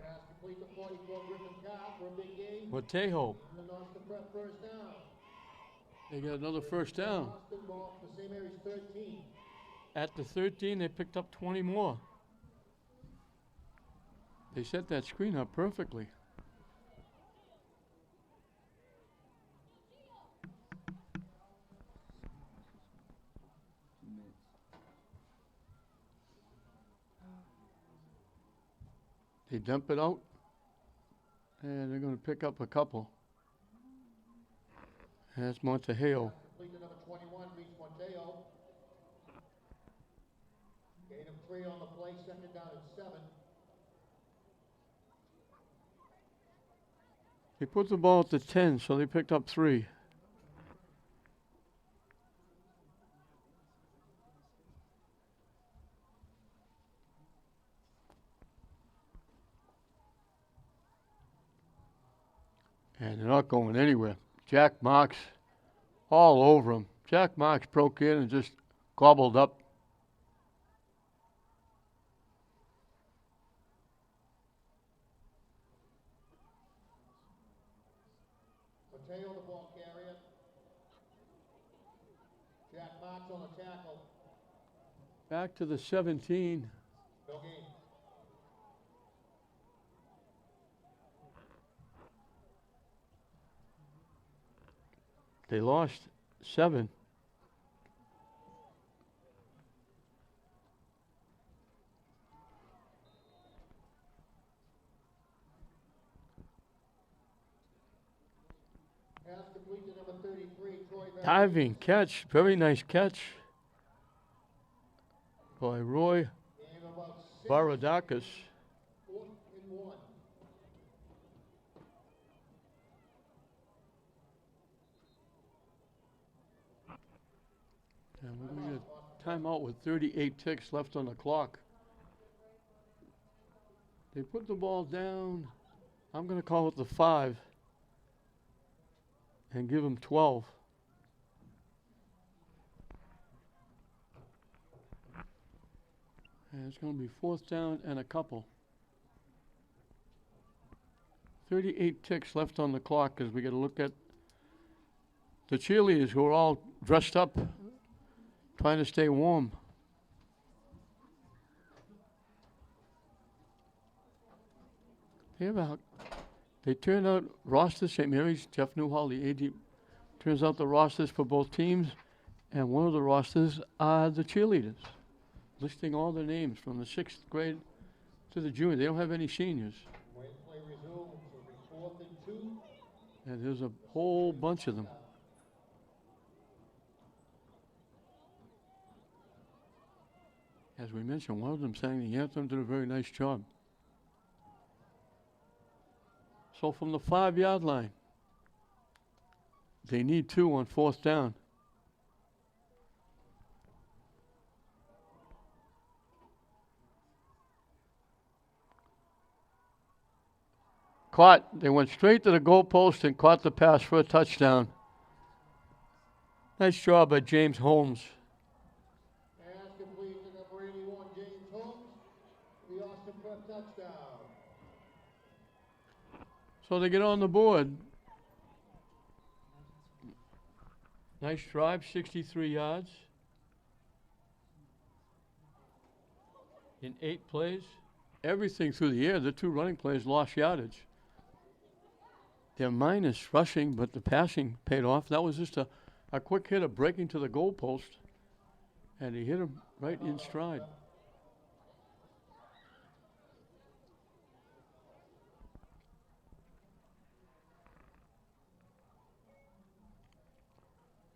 Pass complete to 44 Griffin Carr for a big gain. Matejo, And Austin Prep first down. they got another first down. Austin ball for St. Mary's 13. at the 13, they picked up 20 more. They set that screen up perfectly. They dump it out, and they're going to pick up a couple. And that's Montejao. Complete to number 21, Reese Monteo. Gain of 3 on the play, second down and 7. They put the ball at the 10, so they picked up 3. And they're not going anywhere. Jack Marks all over him. Jack Marks broke in and just gobbled up. Mateo, the ball carrier. Jack Marks on the tackle. Back to the 17. No gain. They lost 7. Pass complete to number 33, Troy Barry. Diving catch. Very nice catch by Roy Gain of about 6, Baradakis. 4th and 1. And we're going to get a timeout with 38 ticks left on the clock. They put the ball down. I'm going to call it the 5 and give them 12. And it's going to be 4th down and a couple. 38 ticks left on the clock as we got to look at the cheerleaders who are all dressed up, trying to stay warm. They turned out rosters, St. Mary's, Jeff Newhall, the AD, turns out the rosters for both teams, and one of the rosters are the cheerleaders, listing all the names from the 6th grade to the junior. They don't have any seniors. When play resumes, it'll be 4th and 2. And there's a whole bunch of them. As we mentioned, one of them sang the anthem, did a very nice job. So from the 5-yard line, they need 2 on 4th down. Caught. They went straight to the goalpost and caught the pass for a touchdown. Nice job by James Holmes. Pass complete to number 81, James Holmes. The Austin Prep touchdown. So they get on the board. Nice drive, 63 yards. In 8 plays. Everything through the air. The 2 running plays lost yardage. They're minus rushing, but the passing paid off. That was just a quick hitter breaking to the goalpost. And he hit him right in stride.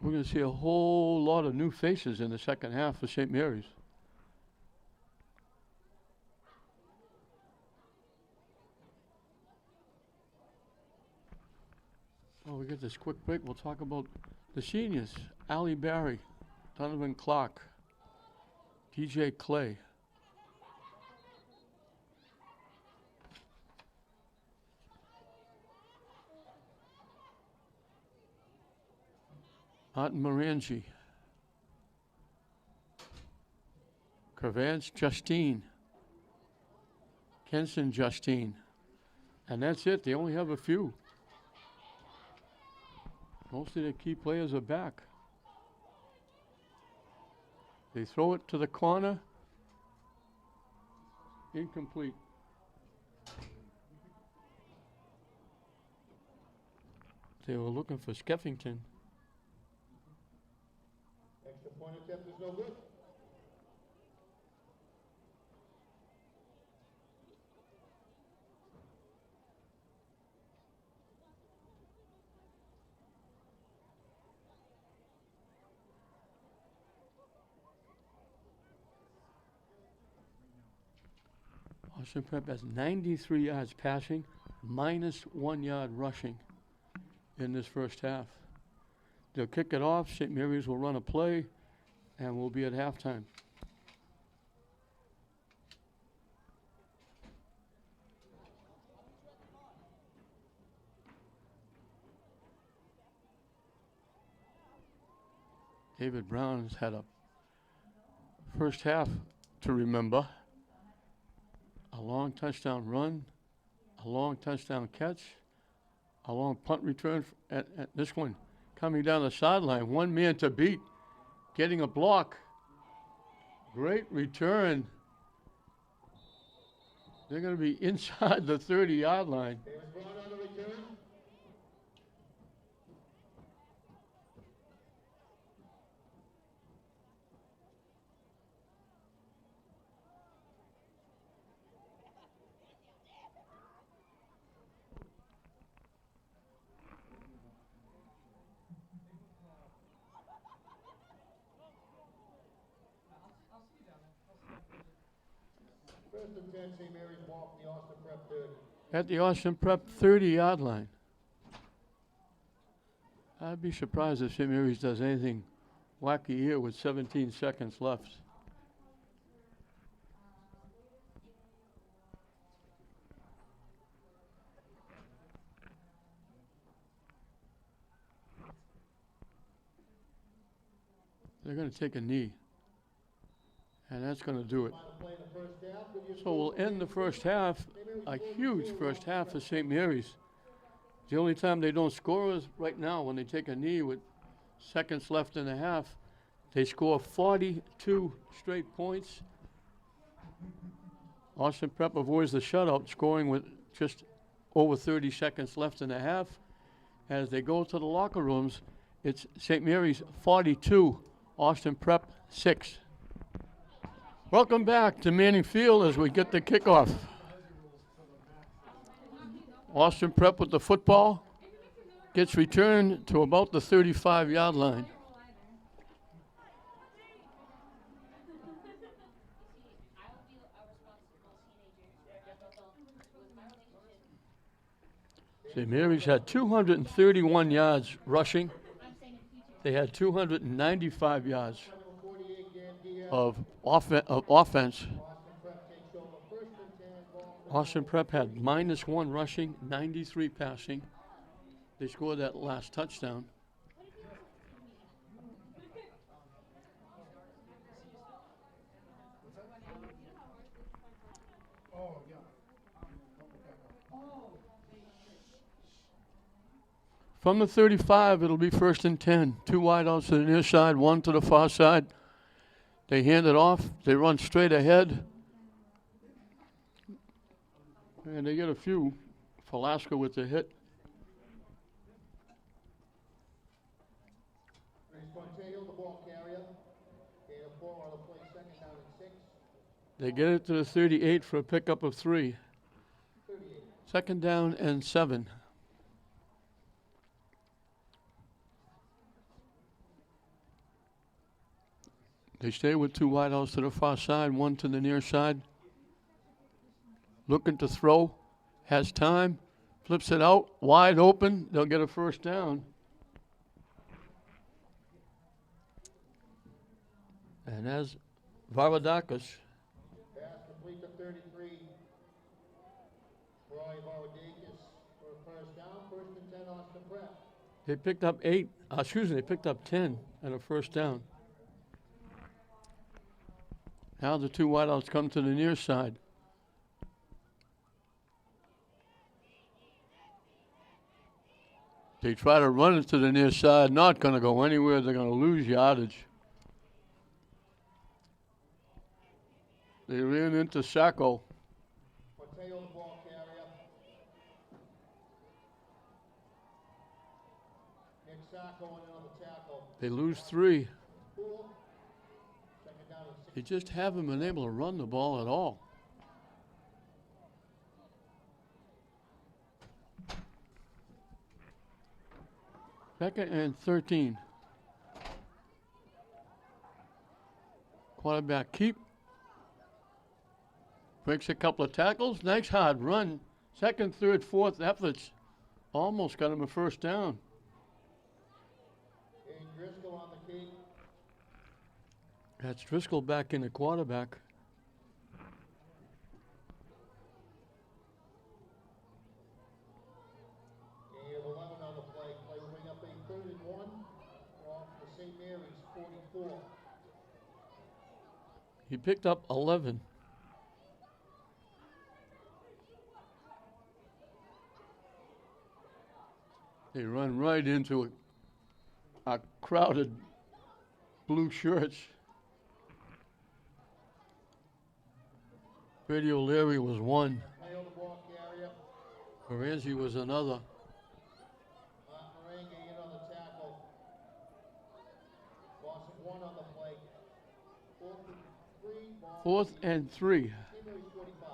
We're going to see a whole lot of new faces in the second half for St. Mary's. Oh, we get this quick break. We'll talk about the seniors. Allie Barry, Donovan Clark, DJ Clay. Martin Morangi. Cravance Justine. Kenson Justine. And that's it. They only have a few. Most of the key players are back. They throw it to the corner. Incomplete. They were looking for Skeffington. Extra point attempt is no good. Austin Prep has 93 yards passing, minus 1 yard rushing in this first half. They'll kick it off. St. Mary's will run a play, and we'll be at halftime. David Brown's had a first half to remember. A long touchdown run, a long touchdown catch, a long punt return, at this one coming down the sideline. One man to beat, getting a block. Great return. They're going to be inside the 30-yard line. Davis Brown on the return. First and 10, St. Mary's ball from the Austin Prep 30. At the Austin Prep 30-yard line. I'd be surprised if St. Mary's does anything wacky here with 17 seconds left. They're going to take a knee, and that's going to do it. Final play in the first half. With your So we'll end the first half, a huge first half for St. Mary's. The only time they don't score is right now when they take a knee with seconds left in the half. They score 42 straight points. Austin Prep avoids the shutout, scoring with just over 30 seconds left in the half. As they go to the locker rooms, it's St. Mary's 42, Austin Prep 6. Welcome back to Manning Field as we get the kickoff. Austin Prep with the football gets returned to about the 35-yard line. St. Mary's had 231 yards rushing. They had 295 yards of offense. Austin Prep had -1 rushing, 93 passing. They scored that last touchdown. From the 35, it'll be 1st and 10. 2 wideouts to the near side, 1 to the far side. They hand it off. They run straight ahead. And they get a few. Velasco with the hit. Monteo, the ball carrier. Gain of 4 on the play, 2nd down and 6. They get it to the 38 for a pickup of 3. 38. 2nd down and 7. They stay with 2 wideouts to the far side, 1 to the near side. Looking to throw, has time, flips it out, wide open. They'll get a 1st down. And as Varadakis, Pass complete to 33. Roy Varadakis for a 1st down. 1st and 10, Austin Prep. they picked up 10 and a 1st down. Now the 2 wideouts come to the near side. They try to run it to the near side, not going to go anywhere. They're going to lose yardage. They ran into Sacco. Mateo, the ball carrier. Nick Sacco on another tackle. They lose 3. 4. Second down and 6. They just haven't been able to run the ball at all. Second and 13. Quarterback keep. Breaks a couple of tackles. Nice hard run. Second, third, fourth efforts. Almost got him a first down. And Driscoll on the key. That's Driscoll back in the quarterback. And you have 11 on the play. Play will bring up a 3rd and 1 off the St. Mary's 44. He picked up 11. They run right into a crowded blue shirts. Brady O'Leary was one. Mayo, the ball carrier. Morangi was another. Morangi in on the tackle. Loss of 1 on the play. 4th and 3. Ball. 4th and 3. St. Mary's 45.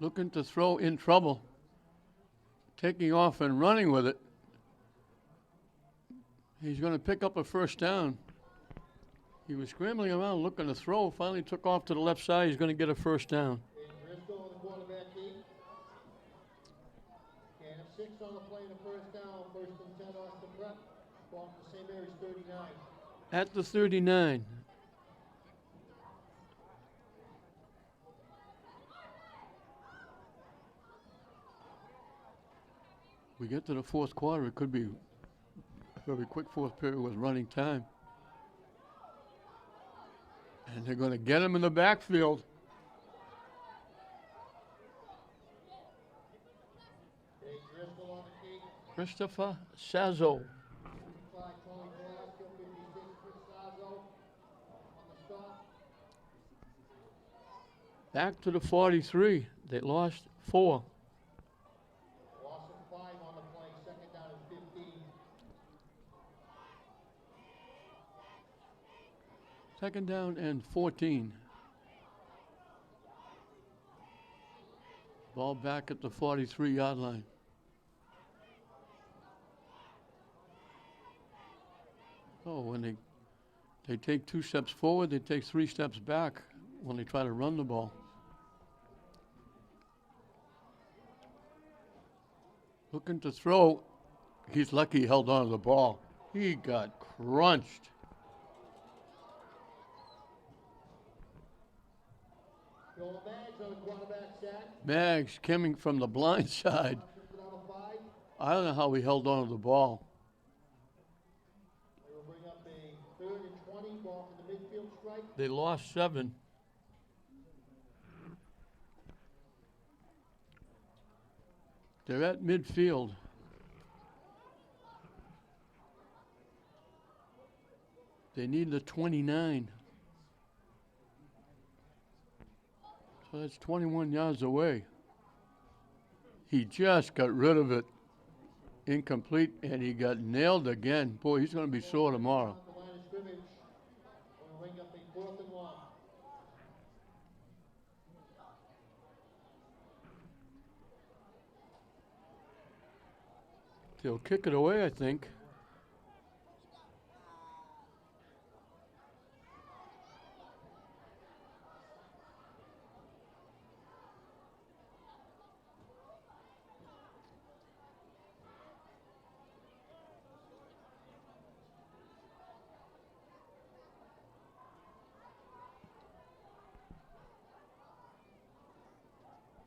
Looking to throw in trouble. Taking off and running with it. He's going to pick up a first down. He was scrambling around looking to throw. Finally took off to the left side. He's going to get a first down. And Driscoll on the quarterback key. And a 6 on the play and a first down. 1st and 10 Austin Prep. Ball to St. Mary's 39. At the 39. We get to the 4th quarter. It could be a very quick 4th period with running time. And they're going to get him in the backfield. Hey, Driscoll on the key. Christopher Sazo. 55 Tony Velasco. 56 Chris Sazo on the stop. Back to the 43. They lost 4. Loss of 5 on the play. 2nd down and 15. 2nd down and 14. Ball back at the 43-yard line. Oh, when they take 2 steps forward, they take 3 steps back when they try to run the ball. Looking to throw. He's lucky he held on to the ball. He got crunched. Bill Maggs on the quarterback sack. Maggs coming from the blind side. Shifted on a 5. I don't know how he held on to the ball. They will bring up a 3rd and 20. Ball from the midfield strike. They lost 7. They're at midfield. They need the 29. So that's 21 yards away. He just got rid of it. Incomplete, and he got nailed again. Boy, he's going to be sore tomorrow. At the line of scrimmage. Will bring up a 4th and 1. They'll kick it away, I think.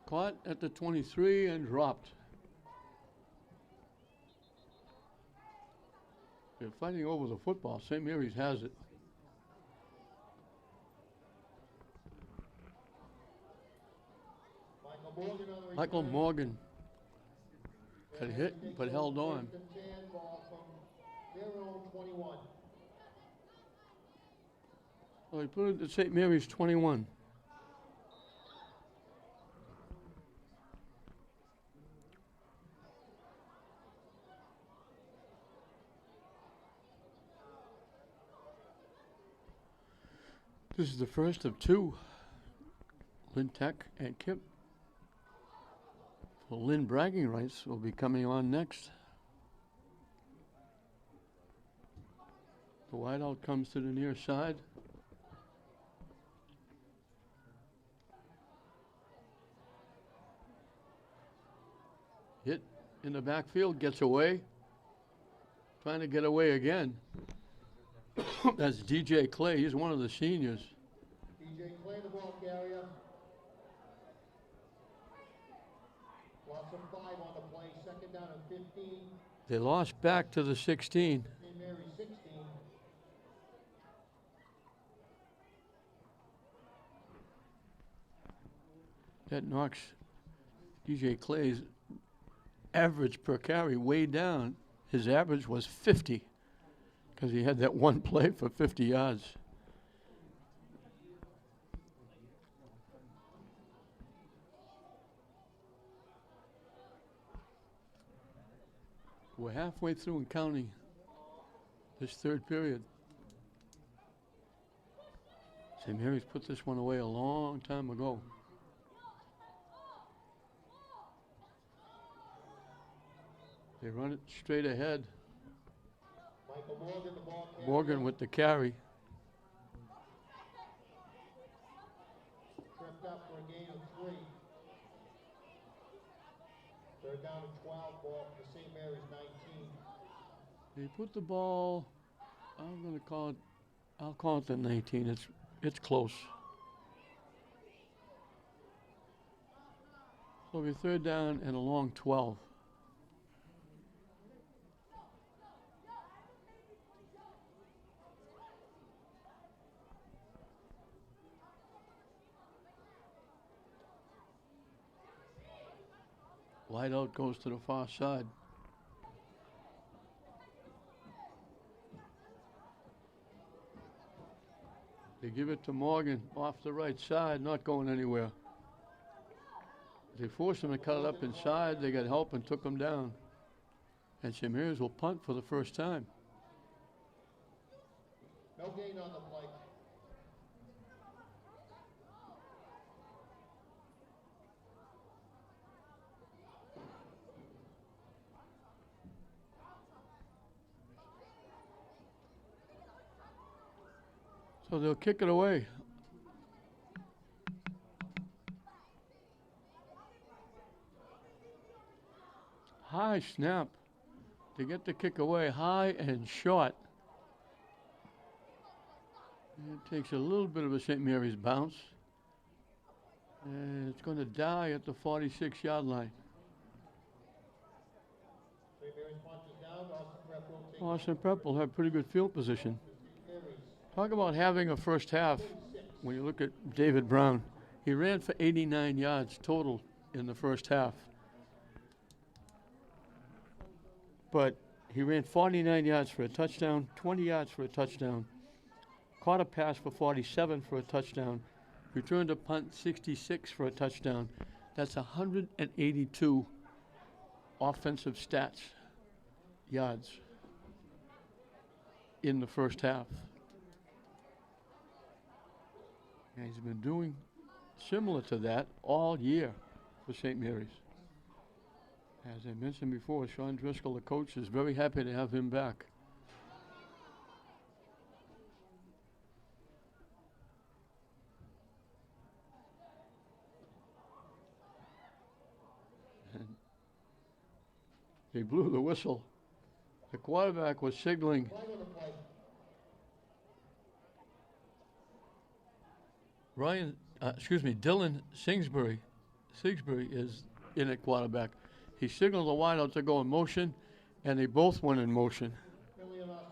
Caught at the 23 and dropped. They're fighting over the football. St. Mary's has it. Michael Morgan got hit but held on. First and 10, ball from their own 21. Well, he put it at St. Mary's 21. This is the first of two. Lynn Tech and Kip. So Lynn bragging rights will be coming on next. The wideout comes to the near side. Hit in the backfield, gets away. Trying to get away again. That's DJ Clay. He's one of the seniors. DJ Clay, the ball carrier. Loss of 5 on the play, second down and 15. They lost back to the 16. St. Mary's 16. That knocks DJ Clay's average per carry way down. His average was 50 because he had that one play for 50 yards. We're halfway through and counting this third period. St. Mary's put this one away a long time ago. They run it straight ahead. Michael Morgan, the ball carrier. Morgan with the carry. Tripped up for a gain of 3. Third down and 12, ball for St. Mary's 19. They put the ball, I'll call it the 19. It's close. So it'll be third down and a long 12. Wide out goes to the far side. They give it to Morgan off the right side, not going anywhere. They forced him to cut it up inside. They got help and took him down. And St. Mary's will punt for the first time. No gain on the play. So they'll kick it away. High snap. They get the kick away high and short. And it takes a little bit of a St. Mary's bounce. And it's going to die at the 46-yard line. St. Mary's punches down. Austin Prep will take Austin Prep will have pretty good field position. carries. Talk about having a first half. When you look at David Brown, he ran for 89 yards total in the first half. But he ran 49 yards for a touchdown, 20 yards for a touchdown, caught a pass for 47 for a touchdown, returned a punt 66 for a touchdown. That's 182 offensive stats, yards in the first half. And he's been doing similar to that all year for St. Mary's. As I mentioned before, Sean Driscoll, the coach, is very happy to have him back. And they blew the whistle. The quarterback was signaling. Flag on the play. Dylan Sigsbury is in at quarterback. He signaled the wideout to go in motion, and they both went in motion. Penalty on Austin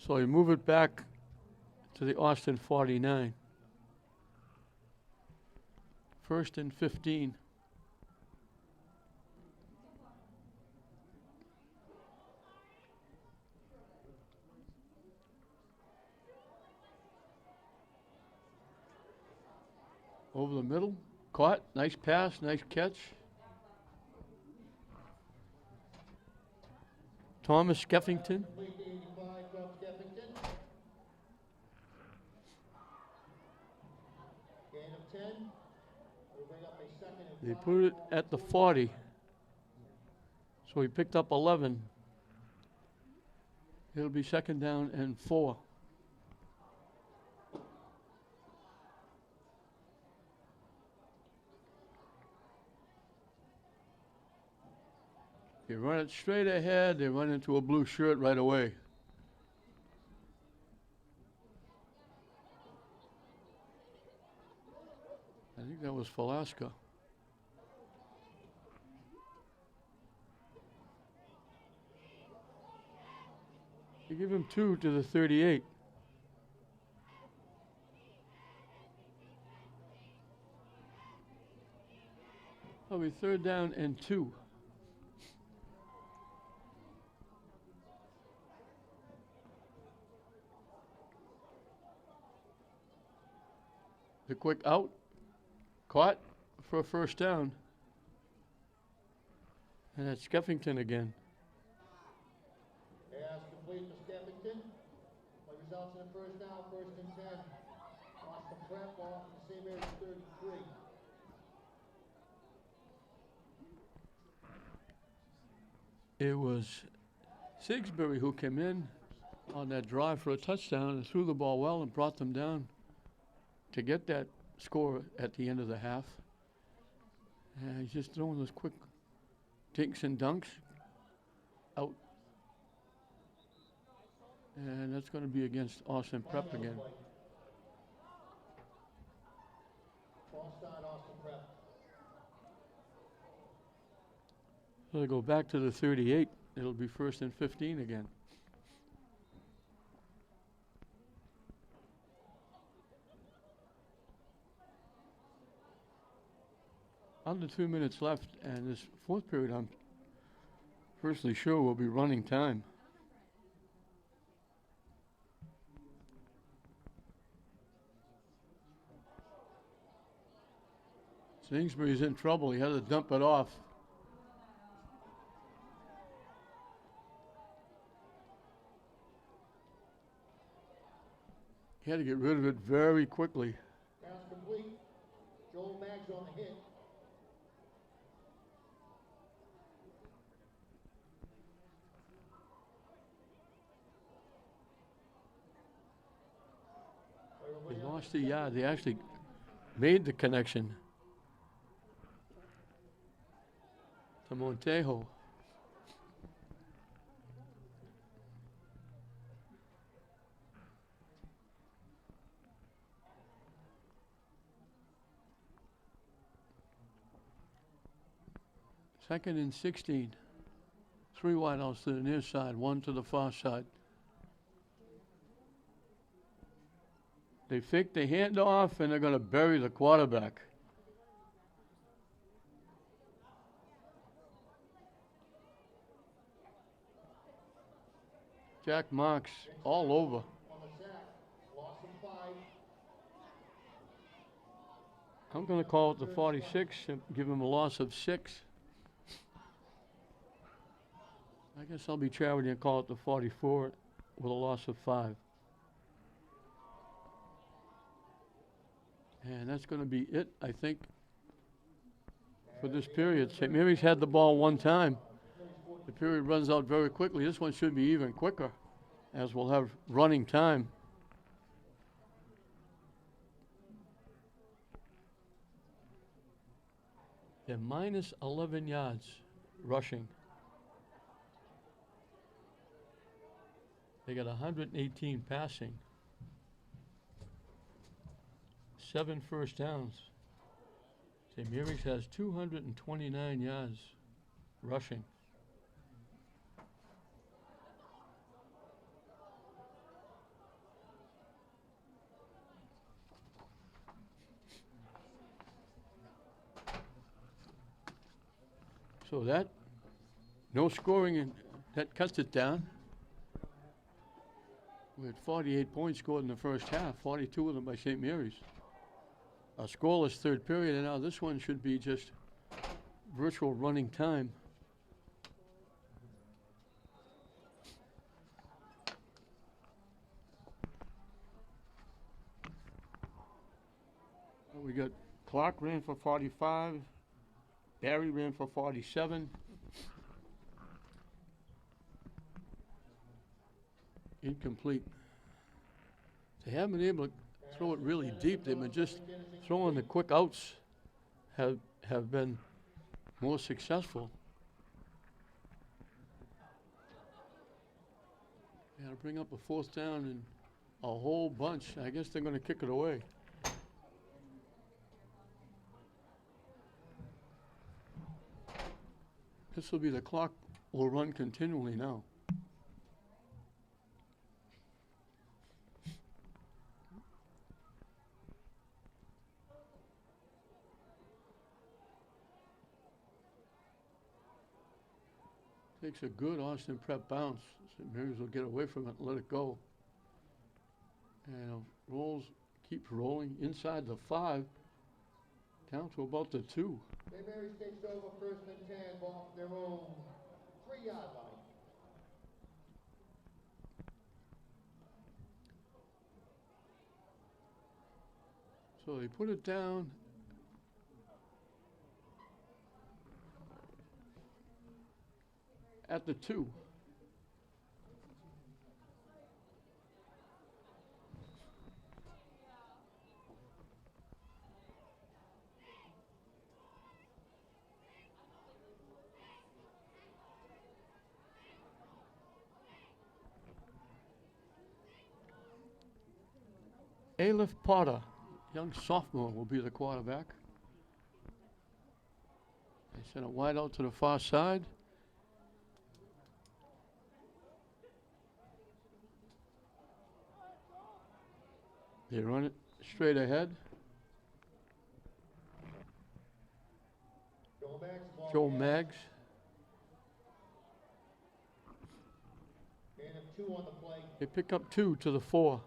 So you move it back to the Austin 49. 1st and 15. Over the middle, caught, nice pass, nice catch. Thomas Skeffington. Complete to 85 from Skeffington. Gain of 10. We'll bring up a second and They 5. put it Ball at the 40. 40. So he picked up 11. It'll be 2nd down and 4. You run it straight ahead, they run into a blue shirt right away. I think that was Velasco. You give him 2 to the 38. That'll be 3rd down and 2. The quick out, caught for a 1st down. And that's Skeffington again. Pass complete to Skeffington. What results in a 1st down, 1st and 10. Austin Prep ball from the same area as 33. It was Sigsbury who came in on that drive for a touchdown and threw the ball well and brought them down to get that score at the end of the half. And he's just throwing those quick dinks and dunks out. And that's going to be against Austin Prep again. Ball start Austin Prep. So they go back to the 38. It'll be 1st and 15 again. Under 2 minutes left, and this 4th period, I'm personally sure will be running time. Kingsbury's in trouble. He had to dump it off. He had to get rid of it very quickly. Pass complete. Joel Maggs on the hit. They lost the yard. They actually made the connection to Montejo. Second and 16. 3 wideouts to the near side, 1 to the far side. They fake the handoff and they're going to bury the quarterback. Jack Marks all over. On the sack. Loss of 5. I'm going to call it the 46 and give him a loss of 6. I guess I'll be charity and call it the 44 with a loss of 5. And that's going to be it, I think, for this period. St. Mary's had the ball 1 time. The period runs out very quickly. This one should be even quicker, as we'll have running time. They're minus 11 yards rushing. They got 118 passing. 7 first downs. St. Mary's has 229 yards rushing. So that, no scoring, and that cuts it down. We had 48 points scored in the first half, 42 of them by St. Mary's. A scoreless third period, and now this one should be just virtual running time. We got Clark ran for 45, Barry ran for 47. Incomplete. They haven't been able to throw it really deep. They've been just throwing the quick outs have been more successful. Got to bring up a fourth down and a whole bunch. I guess they're going to kick it away. This will be the clock will run continually now. Takes a good Austin Prep bounce. St. Mary's will get away from it and let it go. And rolls, keeps rolling inside the 5, down to about the 2. St. Mary's takes over first and 10, ball from their own 3-yard line. So they put it down. At the 2. Aleph Potter, young sophomore, will be the quarterback. They send it wide out to the far side. They run it straight ahead. Joe Maggs. And a 2 on the play. They pick up 2 to the 4.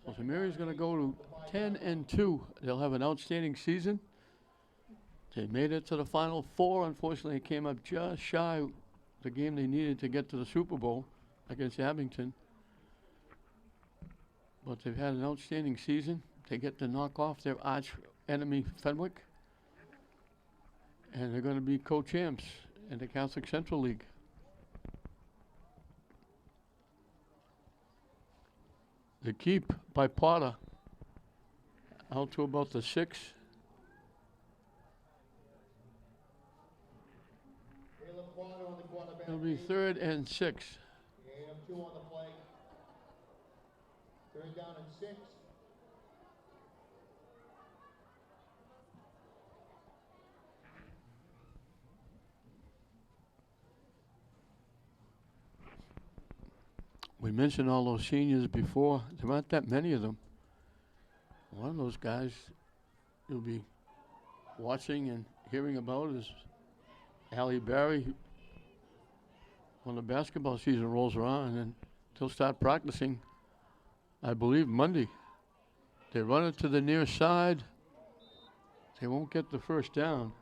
So St. Mary's going to go to 10-2. They'll have an outstanding season. They made it to the Final Four. Unfortunately, it came up just shy of the game they needed to get to the Super Bowl against Abington. But they've had an outstanding season. They get to knock off their arch enemy, Fenwick. And they're going to be co-champs in the Catholic Central League. The keep by Potter out to about the 6. It'll be 3rd and 6. Gain of 2 on the play. 3rd down and 6. We mentioned all those seniors before. There aren't that many of them. One of those guys you'll be watching and hearing about is Allie Barry. When the basketball season rolls around, and they'll start practicing, I believe, Monday. They run it to the near side. They won't get the first down.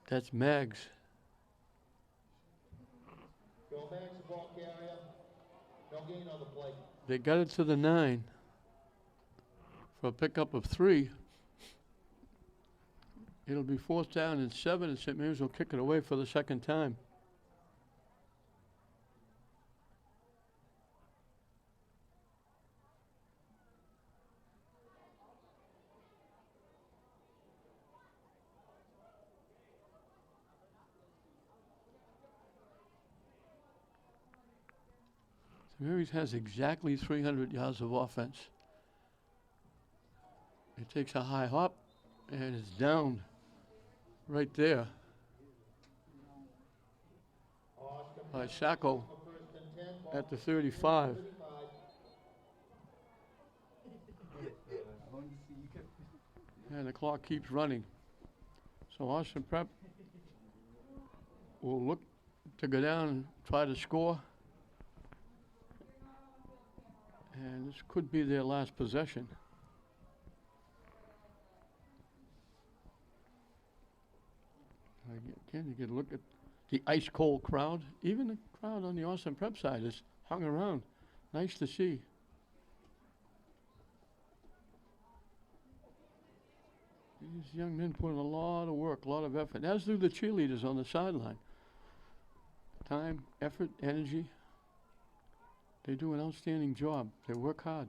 That's Maggs. Joe Maggs, the ball carrier. No gain on the play. They got it to the 9 for a pickup of 3. It'll be 4th down and 7, and St. Mary's will kick it away for the second time. St. Mary's has exactly 300 yards of offense. It takes a high hop, and it's down right there by Sacco at the 35. And the clock keeps running. So Austin Prep will look to go down and try to score. And this could be their last possession. Again, you can look at the ice cold crowd. Even the crowd on the Austin Prep side is hung around. Nice to see. These young men put in a lot of work, a lot of effort, as do the cheerleaders on the sideline. Time, effort, energy. They do an outstanding job. They work hard.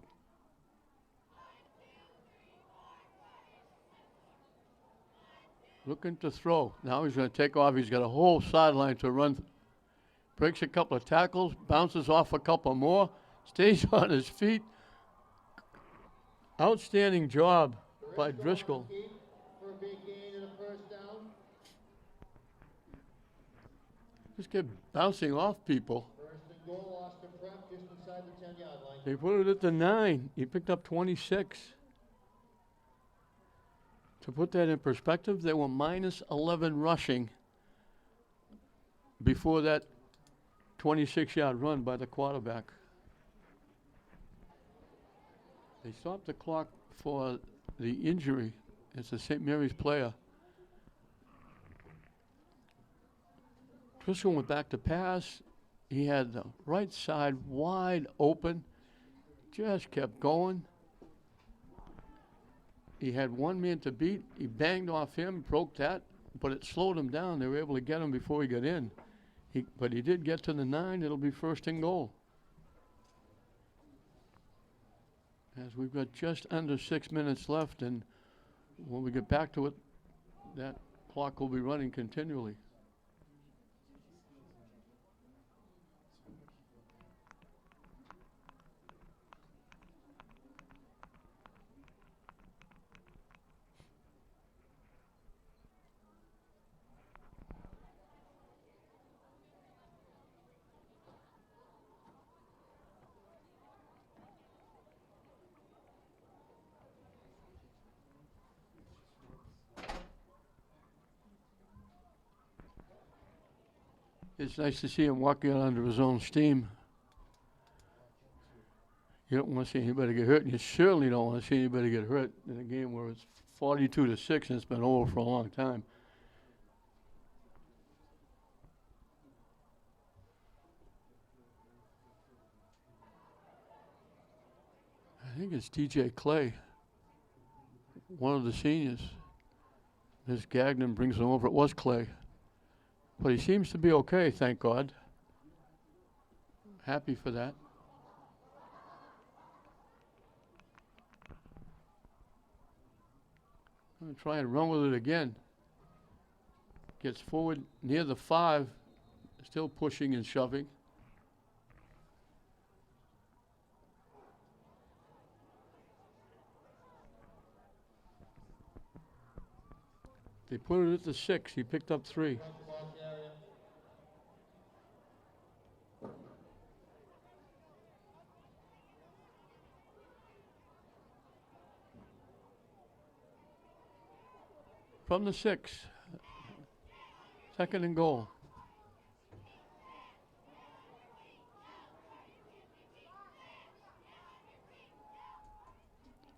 Looking to throw. Now he's going to take off. He's got a whole sideline to run. Breaks a couple of tackles, bounces off a couple more, stays on his feet. Outstanding job by Driscoll. For a big gain and a first down. Just kept bouncing off people. First and goal, Austin Prep, just inside the 10-yard line. They put it at the 9. He picked up 26. To put that in perspective, they were minus 11 rushing before that 26-yard run by the quarterback. They stopped the clock for the injury. It's a St. Mary's player. Driscoll went back to pass. He had the right side wide open. Just kept going. He had one man to beat. He banged off him, broke that, but it slowed him down. They were able to get him before he got in. But he did get to the 9. It'll be first and goal. As we've got just under 6 minutes left, and when we get back to it, that clock will be running continually. It's nice to see him walking out under his own steam. You don't want to see anybody get hurt, and you certainly don't want to see anybody get hurt in a game where it's 42-6 and it's been over for a long time. I think it's DJ Clay, one of the seniors. Miss Gagnon brings him over. It was Clay. But he seems to be okay, thank God. Happy for that. I'm going to try and run with it again. Gets forward near the 5, still pushing and shoving. They put it at the 6. He picked up 3. From the 6. Second and goal.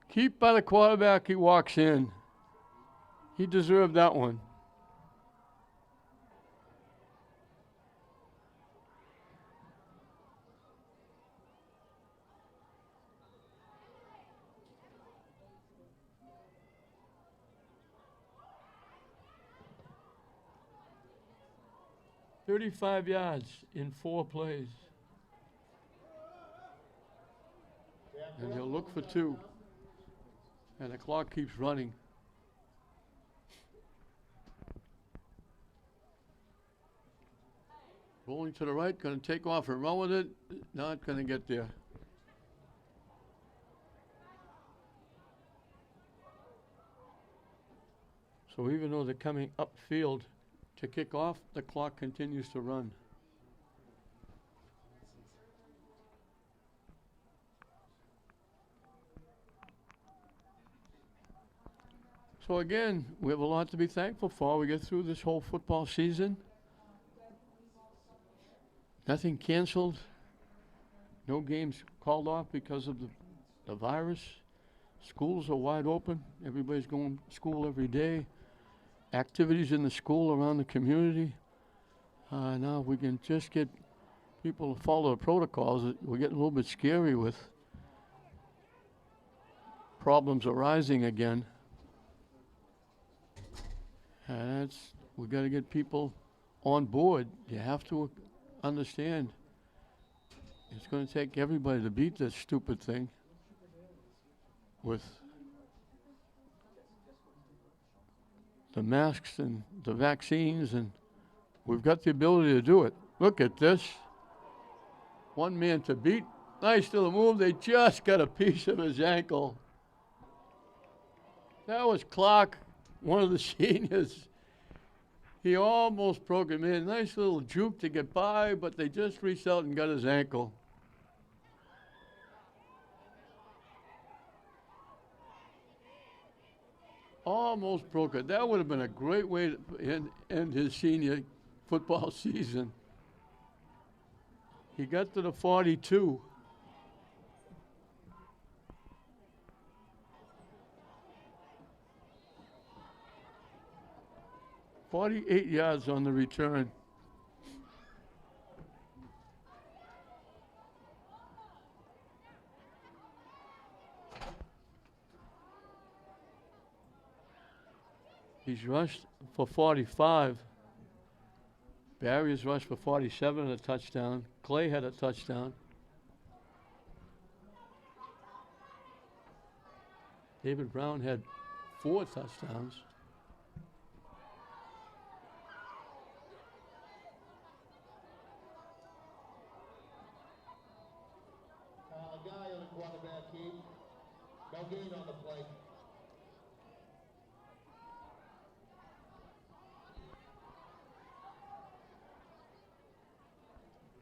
Keep by the quarterback, he walks in. He deserved that one. "35 yards in 4 plays. And he'll look for 2. And the clock keeps running. Rolling to the right, going to take off and run with it. Not going to get there. So even though they're coming upfield to kick off, the clock continues to run. So again, we have a lot to be thankful for. We get through this whole football season. Nothing canceled. No games called off because of the virus. Schools are wide open. Everybody's going to school every day. Activities in the school around the community. Now we can just get people to follow the protocols. We're getting a little bit scary with problems arising again. And we got to get people on board. You have to understand it's going to take everybody to beat this stupid thing with the masks and the vaccines, and we've got the ability to do it. Look at this. One man to beat. Nice little move. They just got a piece of his ankle. That was Clark, one of the seniors. He almost broke him in. Nice little juke to get by, but they just reached out and got his ankle. Almost broke it. That would have been a great way to end his senior football season. He got to the 42. "48 yards on the return." He's rushed for 45. Barry's rushed for 47 and a touchdown. Clay had a touchdown. David Brown had 4 touchdowns. A guy on the quarterback keep. No gain on the play.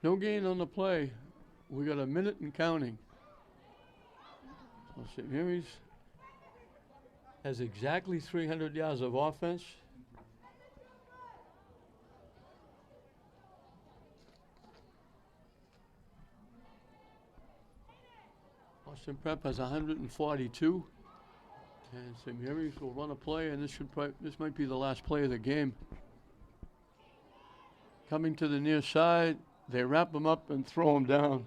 No gain on the play. We got a minute and counting. So St. Mary's has exactly 300 yards of offense. Austin Prep has 142. And St. Mary's will run a play, and this might be the last play of the game. Coming to the near side, they wrap him up and throw him down.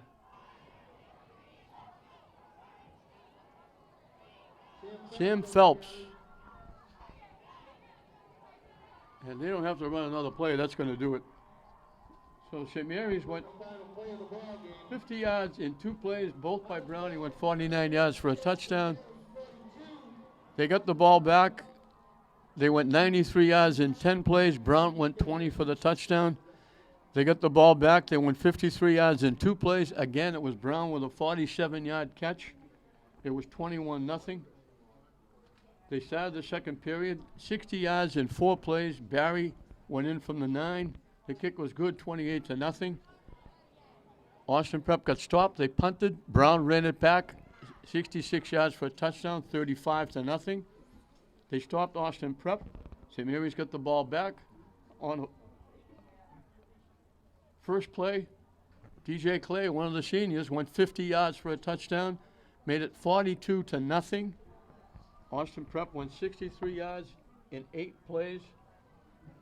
Sam Phelps. And they don't have to run another play. That's going to do it. So St. Mary's went 50 yards in 2 plays, both by Brown. He went 49 yards for a touchdown. They got the ball back. They went 93 yards in 10 plays. Brown went 20 for the touchdown. They got the ball back. They went 53 yards in 2 plays. Again, it was Brown with a 47-yard catch. It was 21-0. They started the second period, 60 yards in 4 plays. Barry went in from the 9. The kick was good, 28-0. Austin Prep got stopped. They punted. Brown ran it back, 66 yards for a touchdown, 35-0. They stopped Austin Prep. St. Mary's got the ball back. On first play, DJ Clay, one of the seniors, went 50 yards for a touchdown, made it 42-0. Austin Prep went 63 yards in 8 plays.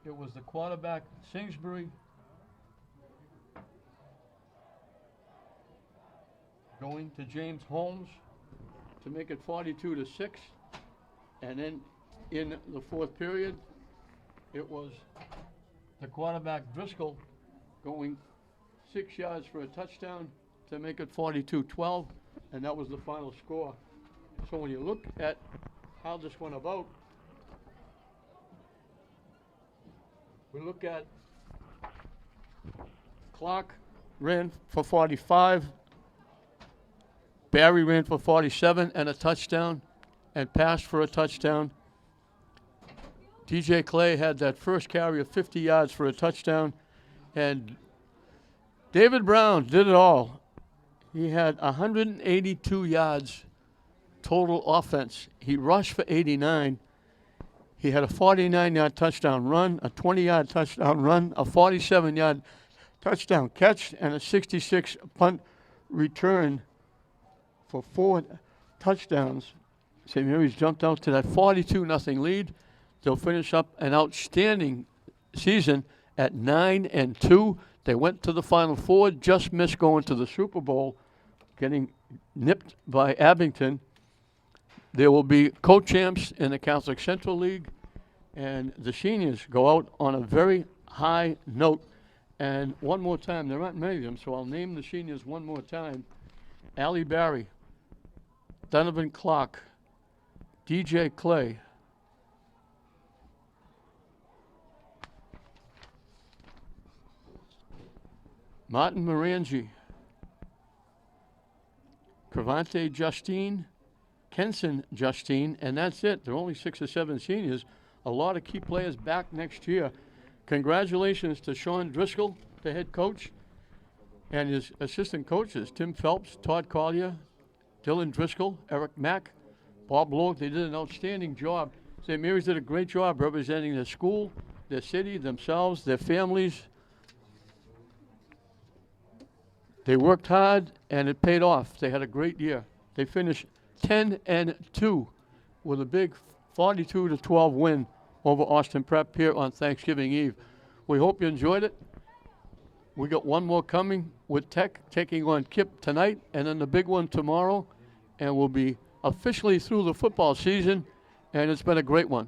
It was the quarterback, Singsbury, going to James Holmes to make it 42-6. And then in the 4th period, it was the quarterback, Driscoll, going 6 yards for a touchdown to make it 42-12. And that was the final score. So when you look at how this went about, we look at Clark ran for 45, Barry ran for 47 and a touchdown, and passed for a touchdown. DJ Clay had that first carry of 50 yards for a touchdown, and David Brown did it all. He had 182 yards total offense. He rushed for 89. He had a 49-yard touchdown run, a 20-yard touchdown run, a 47-yard touchdown catch, and a 66 punt return for 4 touchdowns. St. Mary's jumped out to that 42-0 lead. They'll finish up an outstanding season at 9-2. They went to the Final Four, just missed going to the Super Bowl, getting nipped by Abington. There will be co-champs in the Catholic Central League, and the seniors go out on a very high note. And one more time, there aren't many of them, so I'll name the seniors one more time. Allie Barry, Donovan Clark, DJ Clay, Martin Morangi, Cravante Justine, Kenson Justine, and that's it. There are only 6 or 7 seniors. A lot of key players back next year. Congratulations to Sean Driscoll, the head coach, and his assistant coaches, Tim Phelps, Todd Collier, Dylan Driscoll, Eric Mack, Bob Logue. They did an outstanding job. St. Mary's did a great job representing their school, their city, themselves, their families. They worked hard, and it paid off. They had a great year. They finished 10-2 with a big 42-12 win over Austin Prep here on Thanksgiving Eve. We hope you enjoyed it. We got one more coming with Tech taking on Kip tonight, and then the big one tomorrow, and we'll be officially through the football season, and it's been a great one.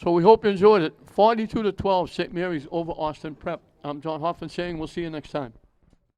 So we hope you enjoyed it. 42-12, St. Mary's over Austin Prep. I'm John Hoffman saying we'll see you next time.